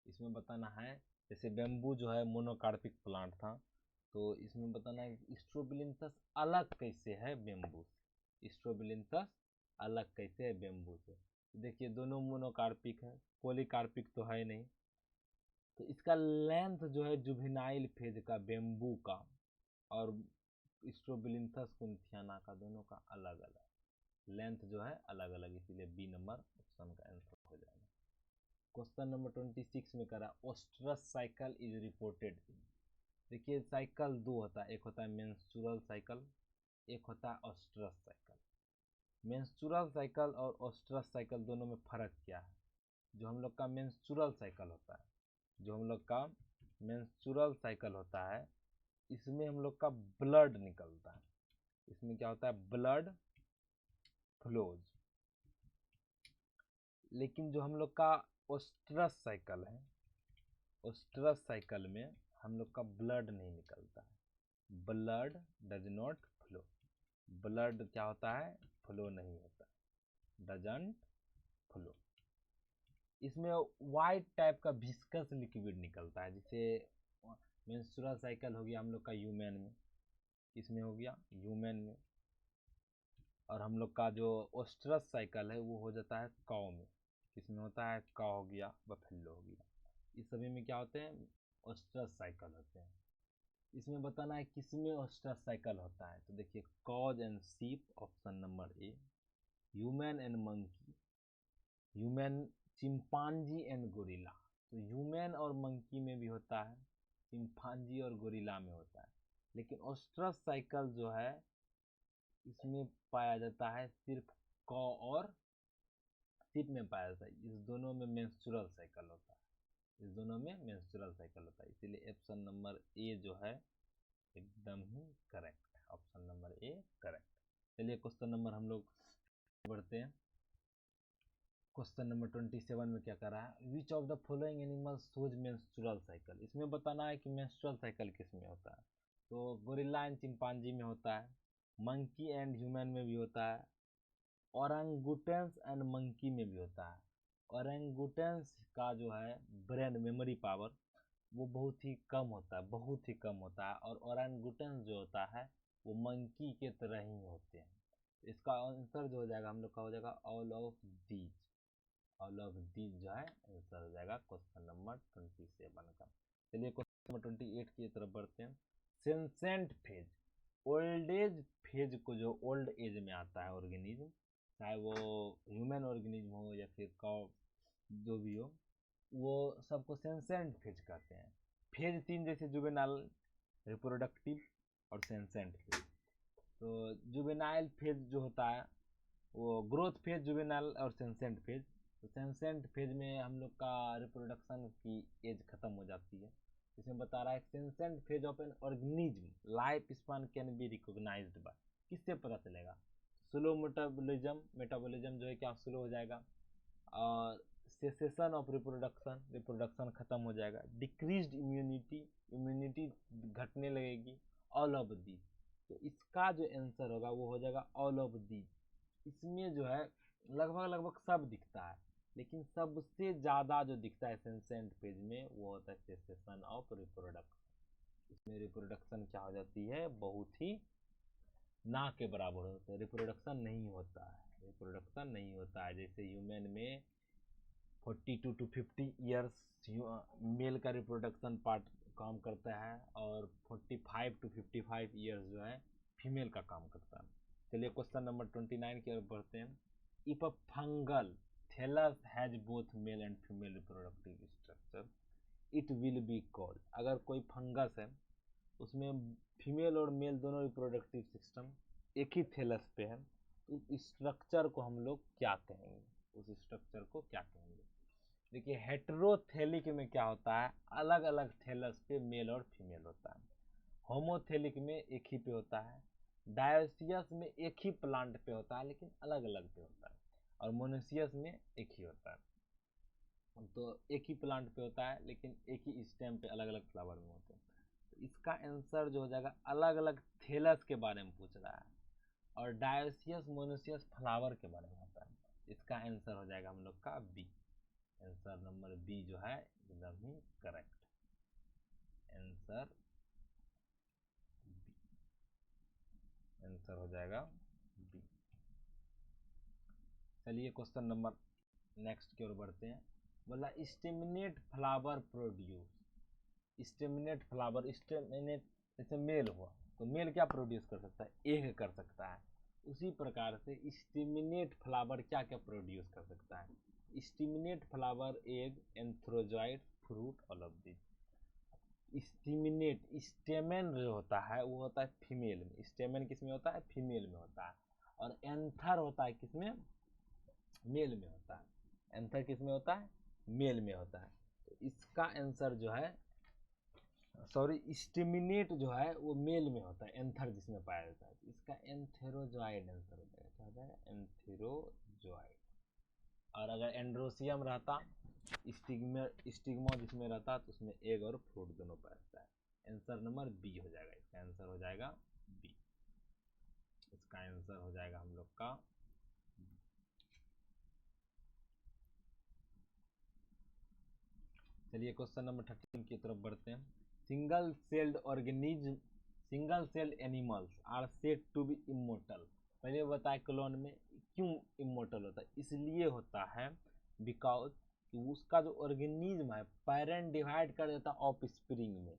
A: इसमें बताना है, जैसे बेम्बू जो है मोनोकार्पिक प्लांट था, तो इसमें बताना है स्ट्रोबिलिन्थस अलग कैसे है बेम्बू से। स्ट्रोबिलिन्थस अलग कैसे है बेम्बू से? देखिए दोनों मोनोकार्पिक है, पॉलीकार्पिक तो है नहीं। तो इसका लेंथ जो है जुवेनाइल फेज का बेम्बू का और स्ट्रोबिलिन्थस कुंथियाना का, दोनों का अलग अलग लेंथ जो है, अलग अलग, इसीलिए बी नंबर ऑप्शन का आंसर हो जाएगा। क्वेश्चन नंबर 26 में करा ओस्ट्रस साइकिल इज रिपोर्टेड। देखिए साइकिल दो होता है, एक होता है मेंस्ट्रुअल साइकिल, एक होता है ओस्ट्रस साइकिल। मेंस्ट्रुअल साइकिल और ओस्ट्रस साइकिल दोनों में फर्क क्या है? जो हम लोग का मेंस्ट्रुअल साइकिल होता है, जो हम लोग का मेंस्ट्रुअल साइकिल होता है, इसमें हम लोग का ब्लड निकलता है। इसमें क्या होता है, ब्लड फ्लोज। लेकिन जो हम लोग का ओस्ट्रस साइकिल है, ओस्ट्रस साइकिल में हम लोग का ब्लड नहीं निकलता है, blood does not flow. Blood क्या होता है, फ्लो नहीं होता, डजंट फ्लो। इसमें वाइट टाइप का विस्कस लिक्विड निकलता है, जिसे मेंस्ट्रुअल साइकिल हो गया हम लोग का ह्यूमन में, किसमें हो गया, ह्यूमन में। और हम लोग का जो ओस्ट्रस साइकिल है वो हो जाता है काऊ में, किसमें होता है, काऊ हो गया, बफेलो हो गया, इस सभी में क्या होते हैं, ओस्ट्रस साइकिल होते हैं। इसमें बताना है किसमें ओस्ट्रस साइकिल होता है, तो देखिए cause and sheep, option number A. Human and monkey, human, chimpanzee and gorilla, तो ह्यूमन और मंकी में भी होता है, चिंपांजी और गोरिल्ला में होता है। लेकिन ओस्ट्रस साइकिल जो है इसमें पाया जाता है सिर्फ कॉ और शीप में पाया जाता है, इस दोनों में मेंस्ट्रुअल साइकिल होता है, इस दोनों में मेंस्ट्रुअल साइकिल होता है, इसीलिए ऑप्शन नंबर ए जो है एकदम ही correct, option number A correct. चलिए क्वेश्चन नंबर हम लोग बढ़ते हैं। क्वेश्चन नंबर 27 में क्या कर रहा है, which of the following animals shows menstrual cycle, इसमें बताना है कि मेंस्ट्रुअल साइकिल किस में होता है, तो गोरिल्ला एंड चिंपांजी में होता है, मंकी एंड ह्यूमन में भी होता है, ओरंगुटेंस एंड मंकी में भी होता है। ओरंगुटेंस का जो है ब्रेन मेमोरी पावर वो बहुत ही कम होता है, बहुत ही कम होता है, और ओरंगुटेंस जो होता है वो मंकी के तरह ही होते हैं। इसका आंसर जो हो जाएगा हम लोग का हो जाएगा all of these, all of these जो है आंसर हो जाएगा क्वेश्चन नंबर 27 का। चलिए क्वेश्चन नंबर 28 की तरफ बढ़ते हैं। सेंसेंट फेज, ओल्ड एज फेज को जो ओल्ड एज में आता है ऑर्गेनिज्म, चाहे वो ह्यूमन ऑर्गेनिज्म हो या फिर कॉ जो भी हो, वो सबको सेंसेंट फेज कहते हैं। फेज 3 जैसे जुवेनाइल, रिप्रोडक्टिव और सेंसेंट फेज। तो जुवेनाइल फेज जो होता है वो ग्रोथ फेज, जुवेनाइल और सेंसेंट फेज। तो सेंसेंट फेज में हम लोग का रिप्रोडक्शन की एज खत्म हो जाती है। इसमें बता रहा है senescent phase of an organism life span can be recognized by, किससे पता चलेगा, स्लो मेटाबॉलिज्म, मेटाबॉलिज्म जो है क्या स्लो हो जाएगा, और सेसेशन ऑफ रिप्रोडक्शन, रिप्रोडक्शन खत्म हो जाएगा, डिक्रीज्ड इम्यूनिटी, इम्यूनिटी घटने लगेगी, ऑल ऑफ दी। तो इसका जो आंसर होगा वो हो जाएगा ऑल ऑफ दी। इसमें जो है लगभग लगभग सब दिखता है, लेकिन सबसे ज़्यादा जो दिखता है सेंसेंट पेज में वो होता है सेसेशन ऑफ रिप्रोडक्शन। इसमें रिप्रोडक्शन क्या हो जाती है, बहुत ही ना के बराबर होता है, रिप्रोडक्शन नहीं होता है, रिप्रोडक्शन नहीं होता है। जैसे ह्यूमन में 42 to 50 ईयर्स मेल का रिप्रोडक्शन पार्ट काम करता है, और 45 to 55 ईयर्स जो है फीमेल का काम करता है। चलिए क्वेश्चन नंबर 29 की ओर बढ़ते हैं। If a fungal thallus has both male and female reproductive structure it will be called, अगर कोई फंगस है उसमें फीमेल और मेल दोनों रिप्रोडक्टिव सिस्टम एक ही थैलस पे है, तो उस स्ट्रक्चर को हम लोग क्या कहेंगे, उस स्ट्रक्चर को क्या कहेंगे। देखिए हेटेरोथेलिक में क्या होता है, अलग अलग थैलस पे मेल और फीमेल होता है। होमोथेलिक में एक ही पे होता है। डायोसियस में एक ही प्लांट पे होता है लेकिन अलग अलग पे होता है। और मोनोसियस में एक ही होता है, तो एक ही प्लांट पे होता है लेकिन एक ही स्टेम पे अलग अलग फ्लावर में होते हैं। तो इसका आंसर जो हो जाएगा अलग अलग थैलस के बारे में पूछ रहा है, और डायोसियस मोनोसियस फ्लावर के बारे में होता है। इसका आंसर हो जाएगा हम लोग का बी, आंसर नंबर बी जो है एकदम ही करेक्ट, आंसर बी, आंसर हो जाएगा बी। चलिए क्वेश्चन नंबर नेक्स्ट की ओर बढ़ते हैं। बोला staminate flower produce, staminate flower, staminate जैसे मेल हुआ तो मेल क्या प्रोड्यूस कर सकता है, एग कर सकता है। उसी प्रकार से स्टेमिनेट फ्लावर क्या क्या प्रोड्यूस कर सकता है, staminate flower, egg, antherozoid, fruit, all of this. Staminate, stamen जो होता है वो होता है फीमेल में, स्टेमेन किस में होता है, फीमेल में होता है, और एंथर होता है किसमें, मेल में होता है। एंथर किस में होता है, मेल में होता है। तो इसका आंसर जो है, सॉरी स्टेमिनेट जो है वो मेल में होता है, एंथर जिसमें पाया जाता है। इसका एंथेरोजॉइड आंसर होता है, क्या होता है, एंथेरोजॉइड। और अगर एंड्रोसियम रहता, स्टिग्मा जिसमें रहता तो उसमें एग और फ्रूट दोनों पाया जाता है। आंसर नंबर बी हो जाएगा, इसका आंसर हो जाएगा बी। इसका आंसर हो जाएगा हम लोग का। चलिए क्वेश्चन नंबर 13 की तरफ बढ़ते हैं। Single celled organism, single celled animals are said to be immortal. पहले बताए क्लोन में क्यों इमोर्टल होता है, इसलिए होता है बिकॉज कि उसका जो ऑर्गेनिज्म है पेरेंट डिवाइड कर देता है ऑफ स्प्रिंग में,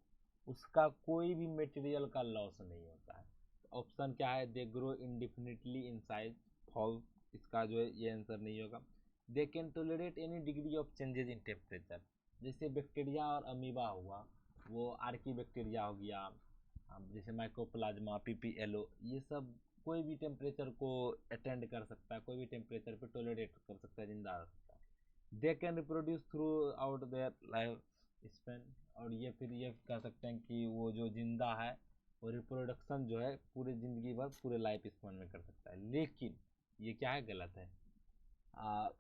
A: उसका कोई भी मटेरियल का लॉस नहीं होता है। ऑप्शन क्या है, they grow indefinitely in size, false, इसका जो है ये आंसर नहीं होगा। They can tolerate any degree of changes in temperature, जैसे बैक्टीरिया और अमीबा हुआ, वो आर्की बैक्टीरिया हो गया, जैसे माइकोप्लाज्मा, पीपीएलओ, ये सब कोई भी टेम्परेचर को अटेंड कर सकता है, कोई भी टेम्परेचर पे टोलरेट कर सकता है, जिंदा रह सकता है। They can reproduce through out their life span, और ये फिर ये कह सकते हैं कि वो जो जिंदा है वो रिप्रोडक्शन जो है पूरी ज़िंदगी भर पूरे लाइफ स्पेन में कर सकता है। लेकिन ये क्या है, गलत है।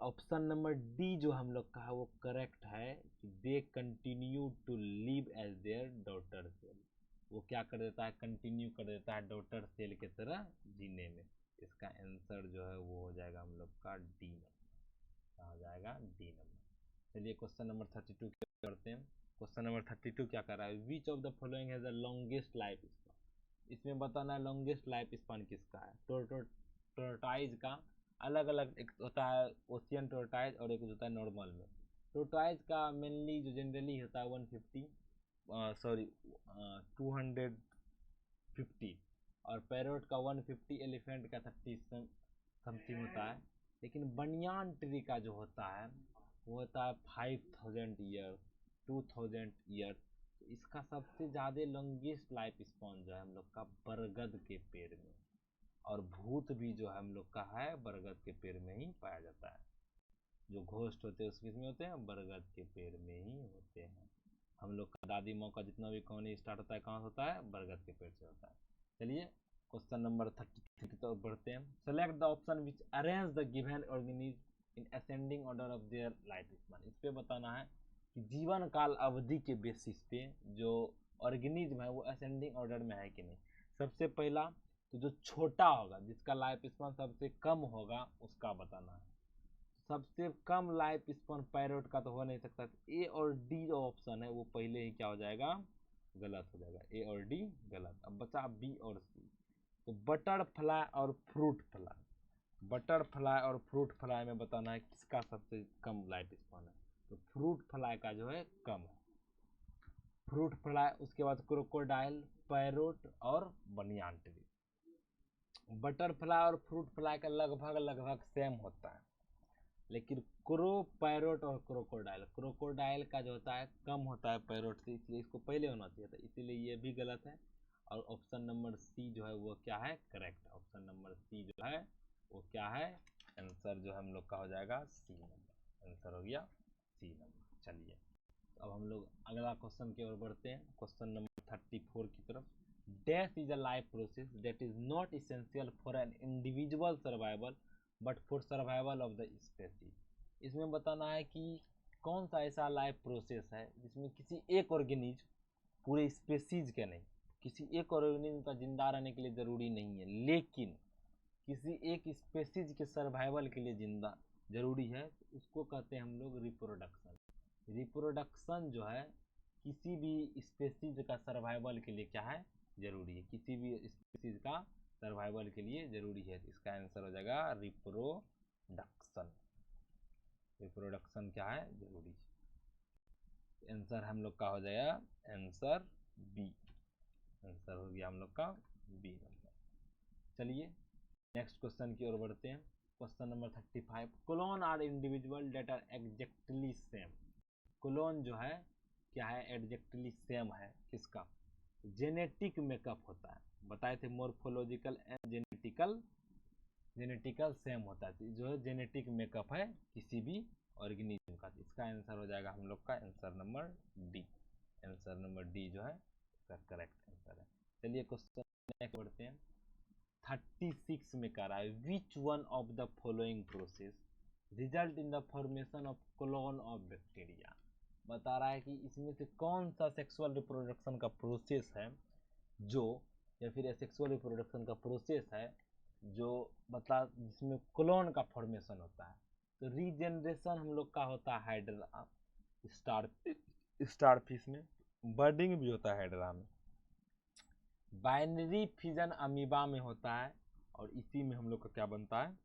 A: ऑप्शन नंबर डी जो हम लोग का है वो करेक्ट है कि they continue to live as their daughter cell, वो क्या कर देता है, कंटिन्यू कर देता है डॉटर सेल की तरह जीने में। इसका आंसर जो है वो हो जाएगा हम लोग का डी नंबर, हो जाएगा डी नंबर। चलिए क्वेश्चन नंबर 32 करते हैं। क्वेश्चन नंबर 32 क्या कर रहा है, which of the following has the longest life span. इसमें बताना है लॉन्गेस्ट लाइफ स्पान किसका है। टोर्टाइज का अलग अलग, एक होता है ओशियन टोर्टाइज और एक होता है नॉर्मल में। टोर्टाइज का मेनली जो जनरली होता है 150, सॉरी 250, और पैरोट का 150, एलिफेंट का 30 समथिंग होता है। लेकिन बनियान ट्री का जो होता है वो होता है 5000 ईयर, 2000 ईयर। तो इसका सबसे ज़्यादा लॉन्गेस्ट लाइफ स्पॉन जो है हम लोग का बरगद के पेड़ में, और भूत भी जो है हम लोग का है बरगद के पेड़ में ही पाया जाता है। जो घोस्ट होते हैं उसमें होते हैं, बरगद के पेड़ में ही होते हैं। हम लोग का दादी माँ का जितना भी कहानी स्टार्ट होता है कहाँ होता है, बरगद के पेड़ से होता है। चलिए क्वेश्चन नंबर 33 की तरफ बढ़ते हैं। Select the option which arrange the given organism in ascending order of their life span. इस पे बताना है कि जीवन काल अवधि के बेसिस पे जो ऑर्गेनिज्म है वो असेंडिंग ऑर्डर में है कि नहीं। सबसे पहला तो जो छोटा होगा, जिसका लाइफ स्पान सबसे कम होगा, उसका बताना है। सबसे कम लाइफ स्पान पैरोट का तो हो नहीं सकता, ए और डी जो ऑप्शन है वो पहले ही क्या हो जाएगा, गलत हो जाएगा। ए और डी गलत। अब बचा बी और सी। तो बटरफ्लाई और फ्रूट फ्लाई, बटरफ्लाई और फ्रूट फ्लाई में बताना है किसका सबसे कम लाइफ स्पान है। तो फ्रूट फ्लाई का जो है कम है, फ्रूट फ्लाई, उसके बाद क्रोकोडाइल, पैरोट और बनियान ट्री। बटरफ्लाई और फ्रूट फ्लाई का लगभग लगभग सेम होता है, लेकिन क्रो, पैरोट और क्रोकोडाइल, क्रोकोडाइल का जो होता है कम होता है पैरोट से, इसलिए इसको पहले होना चाहिए था, इसीलिए ये भी गलत है। और ऑप्शन नंबर सी जो है वो क्या है, करेक्ट। ऑप्शन नंबर सी जो है वो क्या है, आंसर जो हम लोग का हो जाएगा सी नंबर, आंसर हो गया सी नंबर। चलिए अब हम लोग अगला क्वेश्चन की ओर बढ़ते हैं, क्वेश्चन नंबर 34 की तरफ। Death is a life process that is not essential for an individual survival but for survival of the species. इसमें बताना है कि कौन सा ऐसा लाइफ प्रोसेस है जिसमें किसी एक ऑर्गेनिज्म, पूरे स्पेसीज के नहीं, किसी एक ऑर्गेनिज्म का जिंदा रहने के लिए ज़रूरी नहीं है, लेकिन किसी एक स्पेसीज के सर्वाइवल के लिए जिंदा जरूरी है, तो उसको कहते हैं हम लोग रिप्रोडक्शन। रिप्रोडक्शन जो है किसी भी स्पेसीज का सर्वाइवल के लिए क्या है, जरूरी है, किसी भी स्पेसीज का सर्वाइवल के लिए जरूरी है। तो इसका आंसर हो जाएगा रिप्रोडक्शन। रिप्रोडक्शन क्या है, जरूरी है। आंसर हम लोग का हो जाएगा आंसर बी, आंसर हो गया हम लोग का बी नंबर। चलिए नेक्स्ट क्वेश्चन की ओर बढ़ते हैं। Question number 35, clone are individual that are exactly same. Clone जो है क्या है, एग्जैक्टली सेम है, किसका, जेनेटिक मेकअप होता है, बताए थे morphological and genetical, genetical same होता है, जो है जेनेटिक मेकअप है किसी भी ऑर्गेनिज्म का। इसका आंसर हो जाएगा हम लोग का answer number D, answer number D जो है इसका करेक्ट आंसर है। चलिए क्वेश्चन नेक्स्ट बढ़ते हैं। 36 में कह रहा है, which one of the following process result in the formation of clone of bacteria. बता रहा है कि इसमें से कौन सा सेक्सुअल रिप्रोडक्शन का प्रोसेस है जो, या फिर सेक्सुअल रिप्रोडक्शन का प्रोसेस है जो जिसमें क्लोन का फॉर्मेशन होता है। तो रीजेनरेशन हम लोग का होता है हाइड्रा स्टारफिश में, बर्डिंग भी होता है हाइड्रा में। बाइनरी फिजन अमीबा में होता है, और इसी में हम लोग का क्या बनता है,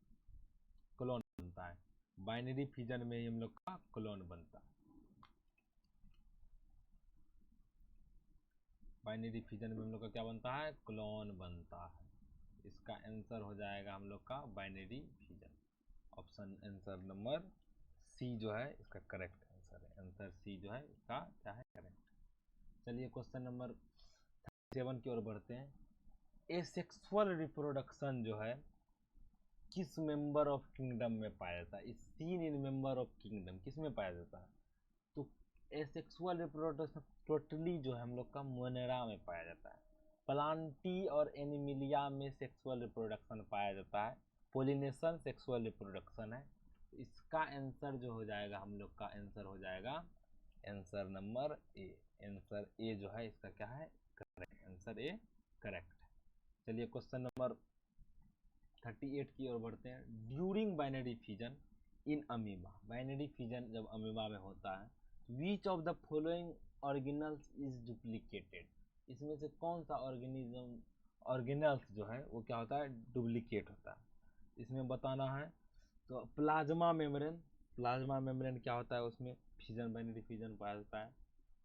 A: क्लोन बनता है। बाइनरी फिजन में ही हम लोग का क्लोन बनता है। बाइनरी फिजन में हम लोग का क्या बनता है, क्लोन बनता है। इसका आंसर हो जाएगा हम लोग का binary fission. Option answer number C जो है इसका करेक्ट आंसर है। आंसर सी जो है इसका क्या है, करेक्ट। चलिए क्वेश्चन नंबर 7 की ओर बढ़ते हैं। एसेक्सुअल रिप्रोडक्शन जो है किस मेंबर ऑफ किंगडम में पाया जाता है? इस seen in member of kingdom किस में पाया जाता है? तो एसेक्सुअल रिप्रोडक्शन टोटली जो है हम लोग का मोनेरा में पाया जाता है। प्लांटी और एनिमिलिया में सेक्सुअल रिप्रोडक्शन पाया जाता है। पोलिनेशन सेक्सुअल रिप्रोडक्शन है। इसका आंसर जो हो जाएगा हम लोग का आंसर हो जाएगा answer number A. Answer A जो है इसका क्या है, करेक्ट। आंसर ए करेक्ट है। चलिए क्वेश्चन नंबर 38 की ओर बढ़ते हैं। During binary fission in amoeba, binary fission जब अमीबा में होता है, which of the following organelles is duplicated? इसमें से कौन सा ऑर्गेनल्स जो है वो क्या होता है, डुप्लीकेट होता है। इसमें बताना है। तो प्लाज्मा मेम्ब्रेन, प्लाज्मा मेम्ब्रेन क्या होता है, उसमें फिजन बाइनरी फिजन पाया जाता है।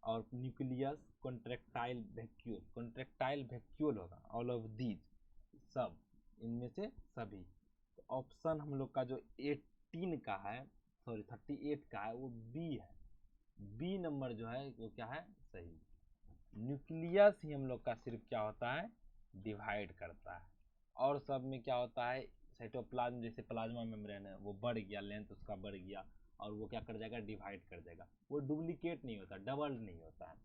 A: और nucleus, contractile vacuole, contractile vacuole होगा, ऑल ऑफ दीज, सब इनमें से सभी। तो ऑप्शन हम लोग का जो 18 का है, सॉरी 38 का है, वो बी है। बी नंबर जो है वो क्या है, सही। न्यूक्लियस ही हम लोग का सिर्फ क्या होता है, डिवाइड करता है। और सब में क्या होता है, साइटोप्लाज्म, जैसे प्लाज्मा मेम्ब्रेन है वो बढ़ गया, लेंथ उसका बढ़ गया, और वो क्या कर जाएगा, डिवाइड कर जाएगा। वो डुप्लीकेट नहीं होता, डबल नहीं होता है।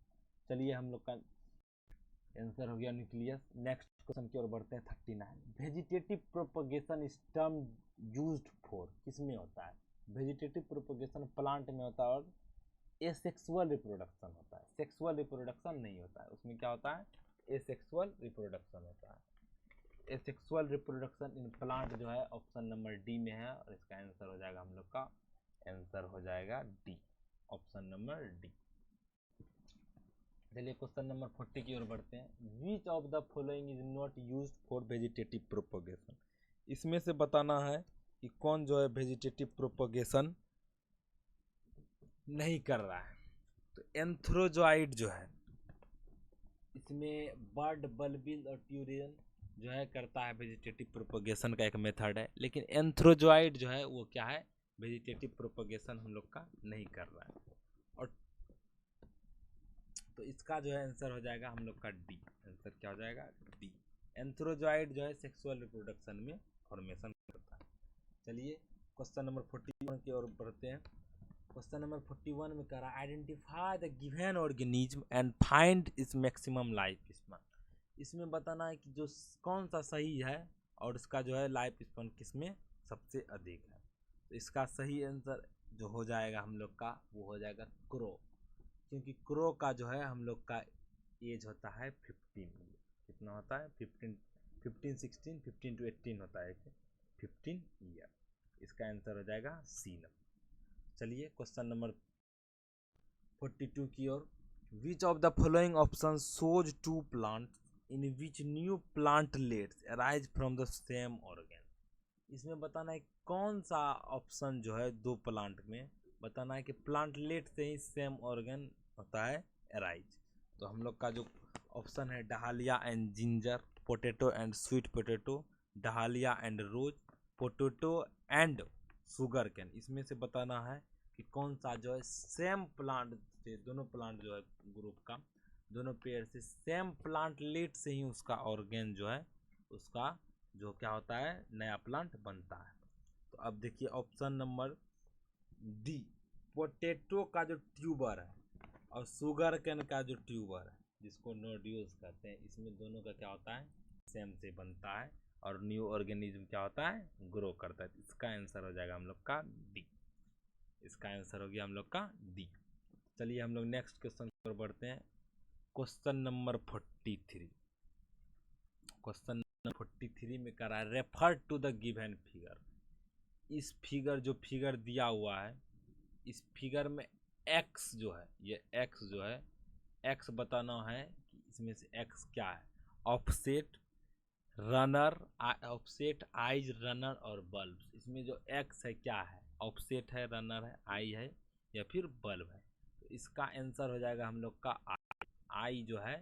A: चलिए हम लोग का आंसर हो गया न्यूक्लियस। नेक्स्ट क्वेश्चन की ओर बढ़ते हैं 39। वेजिटेटिव प्रोपगेशन इस टर्म यूज्ड फॉर किस में होता है? वेजिटेटिव प्रोपगेशन प्लांट में होता है, और एसेक्सुअल रिप्रोडक्शन होता है। सेक्सुअल रिप्रोडक्शन नहीं होता है उसमें, क्या होता है, एसेक्सुअल रिप्रोडक्शन होता है। एसेक्सुअल रिप्रोडक्शन इन प्लांट जो है ऑप्शन नंबर डी में है, और इसका आंसर हो जाएगा हम लोग का आंसर हो जाएगा डी, ऑप्शन नंबर डी। चलिए क्वेश्चन नंबर 40 की ओर बढ़ते हैं। Which of the following is not used for vegetative propagation? इसमें से बताना है कि कौन जो है वेजिटेटिव प्रोपगेशन नहीं कर रहा है। तो एंथ्रोजोआइड जो है, इसमें बर्ड, बल्बिल और ट्यूरियन जो है करता है, वेजिटेटिव प्रोपगेशन का एक मेथड है। लेकिन एंथ्रोजोआइड जो है वो क्या है, वेजिटेटिव प्रोपगेशन हम लोग का नहीं कर रहा है। और तो इसका जो है आंसर हो जाएगा हम लोग का डी। आंसर क्या हो जाएगा, डी। एंथ्रोजोआइड जो है सेक्सुअल रिप्रोडक्शन में फॉर्मेशन करता है। चलिए क्वेश्चन नंबर 41 की ओर बढ़ते हैं। क्वेश्चन नंबर 41 में कह रहा है identify the given organism and find its maximum life span. इसमें बताना है कि जो कौन सा सही है और इसका जो है लाइफ स्पैन किसमें सबसे अधिक है। तो इसका सही आंसर जो हो जाएगा हम लोग का वो हो जाएगा क्रो, क्योंकि क्रो का जो है हम लोग का एज होता है 15। कितना होता है, 15 16 15 to 18 होता है, 15 ईयर। इसका आंसर हो जाएगा सी नंबर। चलिए क्वेश्चन नंबर 42 की ओर। Which of the following option shows two plant in which new plantlets arise from the same organ? इसमें बताना है कौन सा ऑप्शन जो है दो प्लांट में बताना है कि प्लांटलेट से ही सेम ऑर्गन होता है अराइज। तो हम लोग का जो ऑप्शन है dahlia and ginger, potato and sweet potato, dahlia and rose, potato and sugarcane. इसमें से बताना है कि कौन सा जो है सेम प्लांट से, दोनों प्लांट जो है ग्रुप का, दोनों पेड़ से सेम प्लांटलेट से ही उसका ऑर्गेन जो है उसका जो क्या होता है नया प्लांट बनता है। तो अब देखिए ऑप्शन नंबर डी, पोटैटो का जो ट्यूबर है और शुगर कैन का जो ट्यूबर है जिसको नोड्यूल्स कहते हैं, इसमें दोनों का क्या होता है, सेम से बनता है और न्यू ऑर्गेनिज्म क्या होता है, ग्रो करता है। इसका आंसर हो जाएगा हम लोग का डी। इसका आंसर हो गया हम लोग का डी। चलिए हम लोग नेक्स्ट क्वेश्चन पर बढ़ते हैं। Question number 43। क्वेश्चन 43 में करा है, refer to the given figure. इस फिगर जो फिगर दिया हुआ है, इस फिगर में एक्स जो है, ये एक्स जो है, एक्स बताना है कि इसमें से एक्स क्या है। Offset, runner, offset, eyes, runner और बल्ब। इसमें जो एक्स है क्या है, ऑफसेट है, रनर है, आई है या फिर बल्ब है। तो इसका आंसर हो जाएगा हम लोग का आई जो है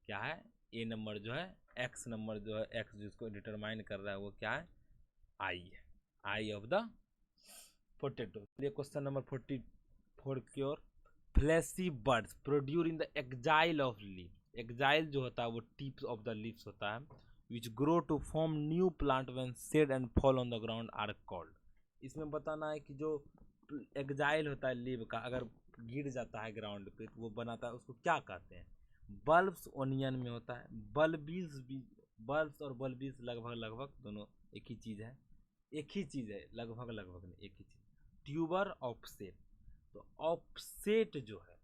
A: क्या है, ए नंबर जो है, एक्स नंबर जो है, एक्स जिसको डिटरमाइन कर रहा है वो क्या है, आई है, आई ऑफ द पोटैटो। चलिए क्वेश्चन नंबर 44 की ओर। Fleshy buds produce in the axil of leaf. Axil जो होता है वो टिप्स ऑफ द लीव्स होता है, which grow to form new plant when shed and fall on the ground are called. इसमें बताना है कि जो एक्जाइल होता है लीव का, अगर गिर जाता है ग्राउंड पे तो वो बनाता है, उसको क्या कहते हैं। बल्ब्स ओनियन में होता है, बल्बिल्स भी, बल्ब्स और बल्बिल्स लगभग लगभग दोनों एक ही चीज़ है, एक ही चीज़ है, लगभग लगभग नहीं, एक ही चीज़। Tuber, offset. तो ऑफसेट जो है,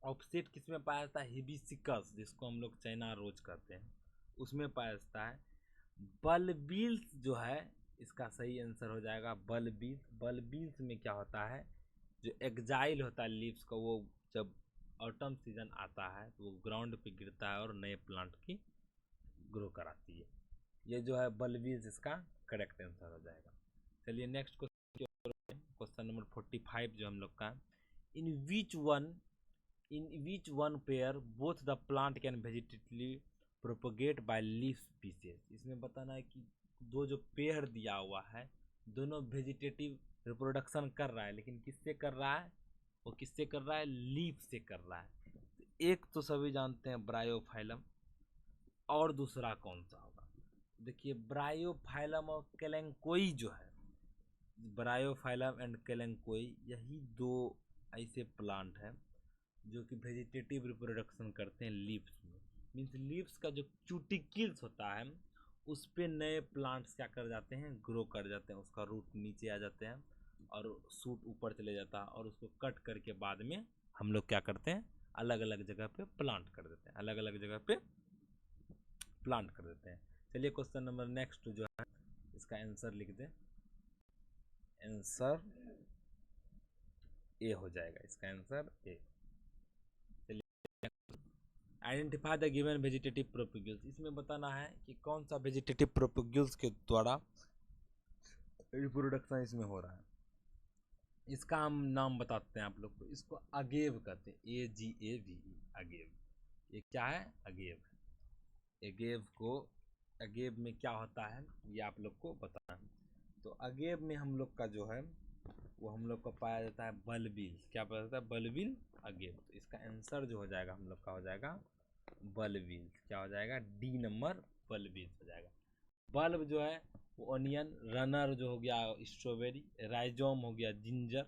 A: ऑफसेट किस में पाया जाता है, हिबिस्कस जिसको हम लोग चाइना रोज कहते हैं, उसमें पाया जाता है। बल्बिल्स जो है, इसका सही आंसर हो जाएगा बल्बिल्स। बल्बिल्स में क्या होता है, जो एक्जाइल होता है लीव्स का, वो जब ऑटम सीजन आता है तो वो ग्राउंड पे गिरता है और नए प्लांट की ग्रो कराती है। ये जो है बल्बिल्स इसका करेक्ट आंसर हो जाएगा। चलिए नेक्स्ट क्वेश्चन नंबर 45 जो हम लोग का, in which one pair both the plant can vegetatively propagate by leaf species. इसमें बताना है कि दो जो पेयर दिया हुआ है, दोनों वेजिटेटिव रिप्रोडक्शन कर रहा है, लेकिन किससे कर रहा है, वो किससे कर रहा है, लीफ से कर रहा है। तो एक तो सभी जानते हैं ब्रायोफाइलम, और दूसरा कौन सा होगा, देखिए ब्रायोफाइलम और केलेंकोई जो है, ब्रायोफाइलम एंड केलेंकोई, यही दो ऐसे प्लांट हैं जो कि वेजिटेटिव रिप्रोडक्शन करते हैं लीव्स में। मीन्स लीव्स का जो क्यूटिकल्स होता है उस पे नए प्लांट्स क्या कर जाते हैं, ग्रो कर जाते हैं, उसका रूट नीचे आ जाते हैं और सूट ऊपर चले जाता है, और उसको कट करके बाद में हम लोग क्या करते हैं, अलग अलग जगह पे प्लांट कर देते हैं, अलग अलग जगह पे प्लांट कर देते हैं। चलिए क्वेश्चन नंबर नेक्स्ट जो है, इसका आंसर लिख दें, आंसर ए हो जाएगा, इसका answer A. Identify the given vegetative propagules. इसमें बताना है कि कौन सा वेजिटेटिव प्रोपोग्यूल्स के द्वारा रिप्रोडक्शन इसमें हो रहा है। इसका हम नाम बताते हैं आप लोग को, इसको अगेव कहते हैं, AGAVE, अगेव। ये क्या है, अगेव। अगेव को, अगेव में क्या होता है ये आप लोग को बताना है। तो अगेव में हम लोग का जो है वो हम लोग को पाया जाता है बल्बिल। क्या पाया जाता है, बल्बिल, अगेव। तो इसका आंसर जो हो जाएगा हम लोग का हो जाएगा बल्बिल। क्या हो जाएगा, डी नंबर, बल्बिल हो जाएगा। बल्ब जो है वो ऑनियन, रनर जो हो गया स्ट्रॉबेरी, राइजोम हो गया जिंजर,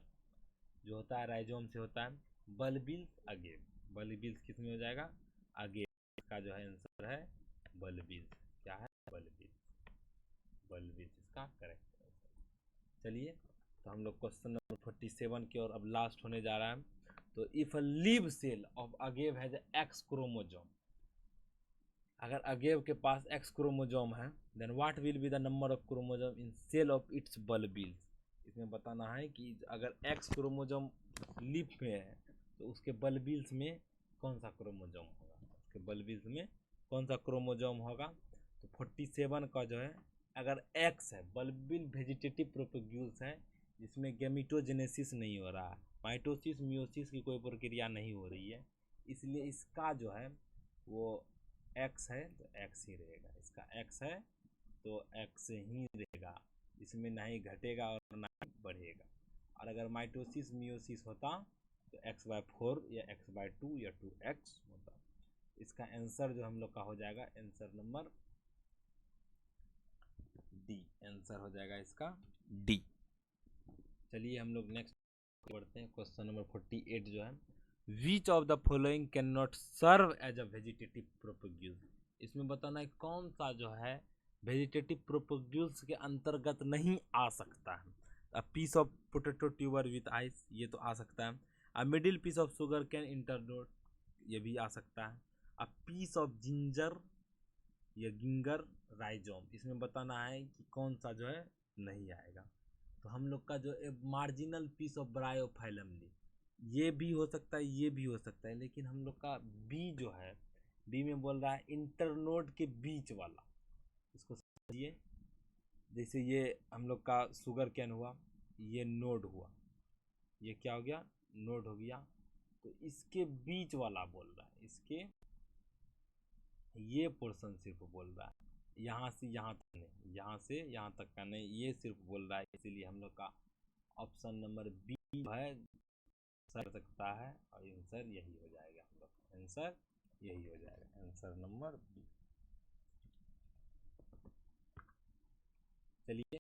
A: जो होता है राइजोम से होता है। बल्बिल्स, अगेव, बल्बिल्स किस में हो जाएगा, अगेव। इसका जो है आंसर है बल्बिल्स। क्या है, बल्बिल्स, बल्बिल्स इसका करेक्ट आंसर। चलिए तो हम लोग क्वेश्चन नंबर 47 की ओर अब लास्ट होने जा रहा है। तो if a leaf cell of agave has X chromosome, अगर अगेव के पास एक्स क्रोमोजोम है, then what will be the number of chromosome in cell of its bulbils. इसमें बताना है कि अगर एक्स क्रोमोजोम लीफ में है तो उसके बल्बिल्स में कौन सा क्रोमोजोम होगा, उसके बल्बिल्स में कौन सा क्रोमोजोम होगा। तो 47 का जो है, अगर एक्स है, बल्बिल वेजिटेटिव प्रोपोग्यूल्स है जिसमें गैमेटोजेनेसिस नहीं हो रहा है, माइटोसिस मियोसिस की कोई प्रक्रिया नहीं हो रही है, इसलिए इसका जो है वो एक्स है तो एक्स ही रहेगा। इसका एक्स है तो एक्स ही रहेगा, इसमें ना ही घटेगा और ना ही बढ़ेगा। और अगर माइटोसिस मियोसिस होता तो x/4 या x/2 या 2x होता। इसका आंसर जो हम लोग का हो जाएगा, आंसर नंबर डी, आंसर हो जाएगा इसका डी। चलिए हम लोग नेक्स्ट बढ़ते हैं, क्वेश्चन नंबर 48 जो है, which of the following can not serve as a vegetative propagule. इसमें बताना है कौन सा जो है वेजिटेटिव प्रोपोग्यूल्स के अंतर्गत नहीं आ सकता है। A piece of potato tuber with eyes, ये तो आ सकता है। A middle piece of sugarcane internode, ये भी आ सकता है। अ पीस ऑफ जिंजर यगिंगर राइजोम, इसमें बताना है कि कौन सा जो है नहीं आएगा। तो हम लोग का जो मार्जिनल पीस ऑफ ब्रायोफाइलम ली, ये भी हो सकता है, ये भी हो सकता है, लेकिन हम लोग का बी जो है, बी में बोल रहा है इंटरनोड के बीच वाला, इसको समझिए। जैसे ये हम लोग का शुगर कैन हुआ, ये नोड हुआ, ये क्या हो गया, नोड हो गया। तो इसके बीच वाला बोल रहा है, इसके ये पोर्शन सिर्फ बोल रहा है, यहाँ से यहाँ तक नहीं, यहाँ से यहाँ तक का नहीं, ये सिर्फ बोल रहा है। इसीलिए हम लोग का ऑप्शन नंबर बी है सर सकता है, और आंसर यही हो जाएगा, हम लोग का आंसर यही हो जाएगा, आंसर नंबर बी। चलिए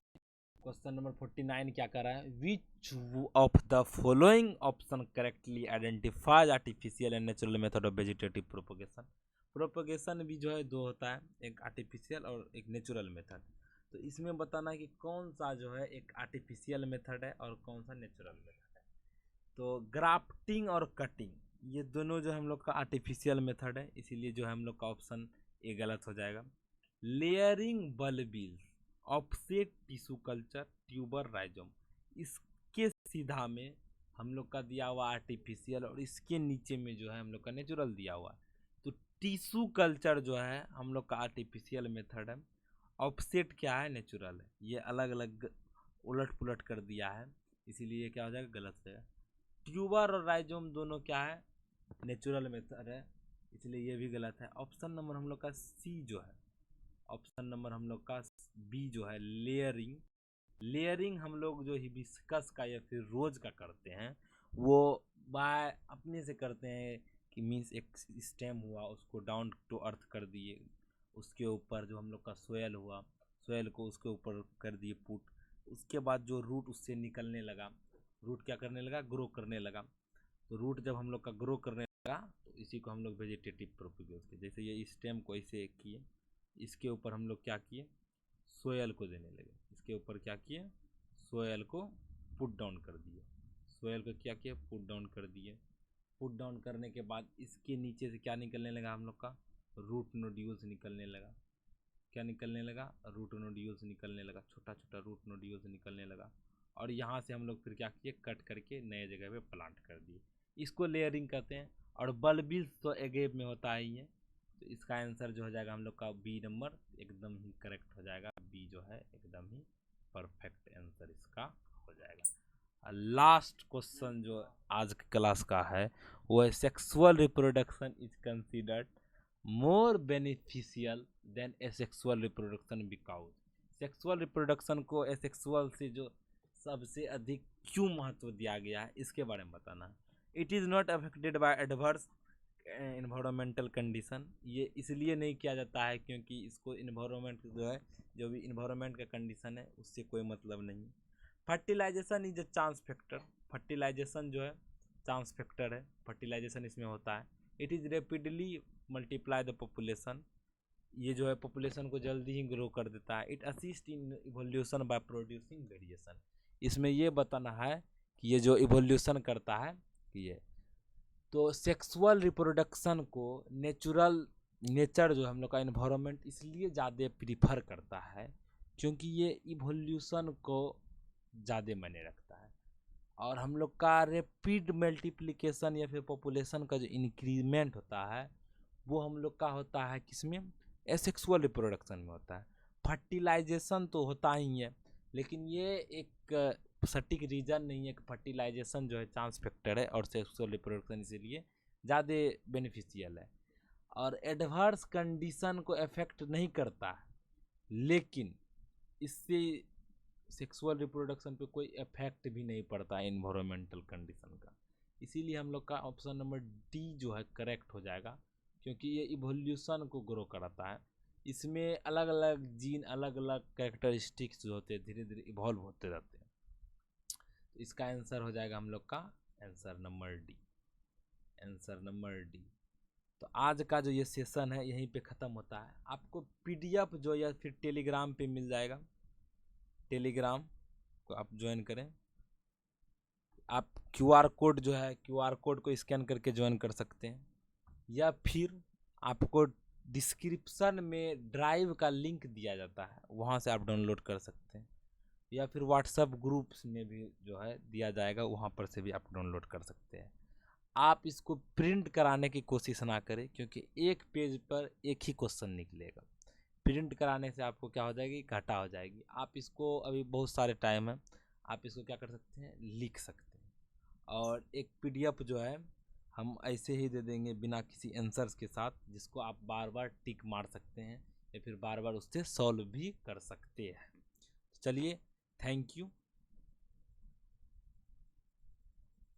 A: क्वेश्चन नंबर 49 क्या कर रहा है, which of the following option correctly identifies artificial and natural method of vegetative propagation. Propagation भी जो है दो होता है, एक आर्टिफिशियल और एक नेचुरल मेथड। तो इसमें बताना है कि कौन सा जो है एक आर्टिफिशियल मेथड है और कौन सा नेचुरल मेथड है। तो ग्राफ्टिंग और कटिंग, ये दोनों जो हम लोग का आर्टिफिशियल मेथड है, इसीलिए जो है हम लोग का ऑप्शन ए गलत हो जाएगा। Layering bulbils, offset tissue culture, tuber rhizome, इसके सीधा में हम लोग का दिया हुआ आर्टिफिशियल और इसके नीचे में जो है हम लोग का नेचुरल दिया हुआ है। तो टिश्यू कल्चर जो है हम लोग का आर्टिफिशियल मेथड है, ऑफसेट क्या है, नेचुरल है। ये अलग अलग उलट पुलट कर दिया है, इसीलिए ये क्या हो जाएगा, गलत हो जाएगा। ट्यूबर और राइजोम दोनों क्या है, नेचुरल मेथड है, इसलिए ये भी गलत है। ऑप्शन नंबर हम लोग का सी जो है, ऑप्शन नंबर हम लोग का बी जो है लेयरिंग, लेयरिंग हम लोग जो हिबिस्कस का या फिर रोज का करते हैं, वो बाय अपने से करते हैं कि मीन्स एक स्टेम हुआ, उसको डाउन टू अर्थ कर दिए, उसके ऊपर जो हम लोग का सोयल हुआ, सोयल को उसके ऊपर कर दिए पुट, उसके बाद जो रूट उससे निकलने लगा, रूट क्या करने लगा, ग्रो करने लगा। तो रूट जब हम लोग का ग्रो करने लगा तो इसी को हम लोग वेजिटेटिव प्रोपोगेशन, जैसे ये स्टेम को ऐसे किए, इसके ऊपर हम लोग क्या किए, सोयल को देने लगे, इसके ऊपर क्या किए, सोयल को पुट डाउन कर दिए, सोयल को क्या किया, पुट डाउन कर दिए। पुट डाउन करने के बाद इसके नीचे से क्या निकलने लगा, हम लोग का रूट नोड्यूल्स निकलने लगा। क्या निकलने लगा, रूट नोड्यूल्स निकलने लगा, छोटा छोटा रूट नोड्यूल्स निकलने लगा। और यहाँ से हम लोग फिर क्या किए, कट करके नए जगह पे प्लांट कर दिए, इसको लेयरिंग कहते हैं। और बल्बिल्स तो एगेव में होता ही है, तो इसका आंसर जो हो जाएगा हम लोग का बी नंबर एकदम ही करेक्ट हो जाएगा, बी जो है एकदम ही परफेक्ट आंसर इसका हो जाएगा। लास्ट क्वेश्चन जो आज की क्लास का है वो है, sexual reproduction is considered more beneficial than asexual reproduction because, sexual reproduction को एसेक्सुअल से जो सबसे अधिक क्यों महत्व दिया गया है, इसके बारे में बताना है। It is not affected by adverse environmental condition, ये इसलिए नहीं किया जाता है क्योंकि इसको इन्वायरमेंट जो है, जो भी इन्वायरमेंट का कंडीशन है उससे कोई मतलब नहीं। Fertilisation is a chance factor, fertilisation जो है चांस फैक्टर है, फर्टिलाइजेशन इसमें होता है। It is rapidly multiply the population, ये जो है पॉपुलेशन को जल्दी ही ग्रो कर देता है। It assist in evolution by producing variation, इसमें ये बताना है कि ये जो इवोल्यूशन करता है ये। तो सेक्सुअल रिप्रोडक्शन को नेचर जो हम लोग का इन्वायरमेंट इसलिए ज़्यादा प्रीफर करता है क्योंकि ये इवोल्यूशन को ज़्यादा मायने रखता है। और हम लोग का रेपिड मल्टीप्लिकेशन या फिर पॉपुलेशन का जो इंक्रीमेंट होता है वो हम लोग का होता है किसमें, एसेक्सुअल रिप्रोडक्शन में होता है। फर्टिलाइजेशन तो होता ही है, लेकिन ये एक सटीक रीजन नहीं है कि फर्टिलाइजेशन जो है चांस फैक्टर है और सेक्सुअल रिप्रोडक्शन इसीलिए ज़्यादा बेनिफिशियल है। और एडवर्स कंडीशन को अफेक्ट नहीं करता है, लेकिन इससे सेक्सुअल रिप्रोडक्शन पे कोई इफेक्ट भी नहीं पड़ता है इन्वायरमेंटल कंडीशन का, इसीलिए हम लोग का ऑप्शन नंबर डी जो है करेक्ट हो जाएगा, क्योंकि ये इवोल्यूशन को ग्रो कराता है। इसमें अलग अलग जीन, अलग अलग कैरेक्टरिस्टिक्स जो होते हैं धीरे धीरे इवॉल्व होते रहते हैं। तो इसका आंसर हो जाएगा हम लोग का answer number D, answer number D. तो आज का जो ये सेशन है यहीं पे ख़त्म होता है। आपको पीडीएफ जो या फिर टेलीग्राम पे मिल जाएगा, टेलीग्राम को आप ज्वाइन करें। आप क्यूआर कोड जो है, क्यूआर कोड को स्कैन करके ज्वाइन कर सकते हैं, या फिर आपको डिस्क्रिप्शन में ड्राइव का लिंक दिया जाता है, वहाँ से आप डाउनलोड कर सकते हैं, या फिर व्हाट्सएप ग्रुप्स में भी जो है दिया जाएगा, वहाँ पर से भी आप डाउनलोड कर सकते हैं। आप इसको प्रिंट कराने की कोशिश ना करें, क्योंकि एक पेज पर एक ही क्वेश्चन निकलेगा। प्रिंट कराने से आपको क्या हो जाएगी, घाटा हो जाएगी। आप इसको, अभी बहुत सारे टाइम है, आप इसको क्या कर सकते हैं, लिख सकते हैं, और एक पीडीएफ जो है हम ऐसे ही दे देंगे बिना किसी आंसर्स के साथ, जिसको आप बार बार टिक मार सकते हैं या फिर बार बार उससे सॉल्व भी कर सकते हैं। चलिए, थैंक यू।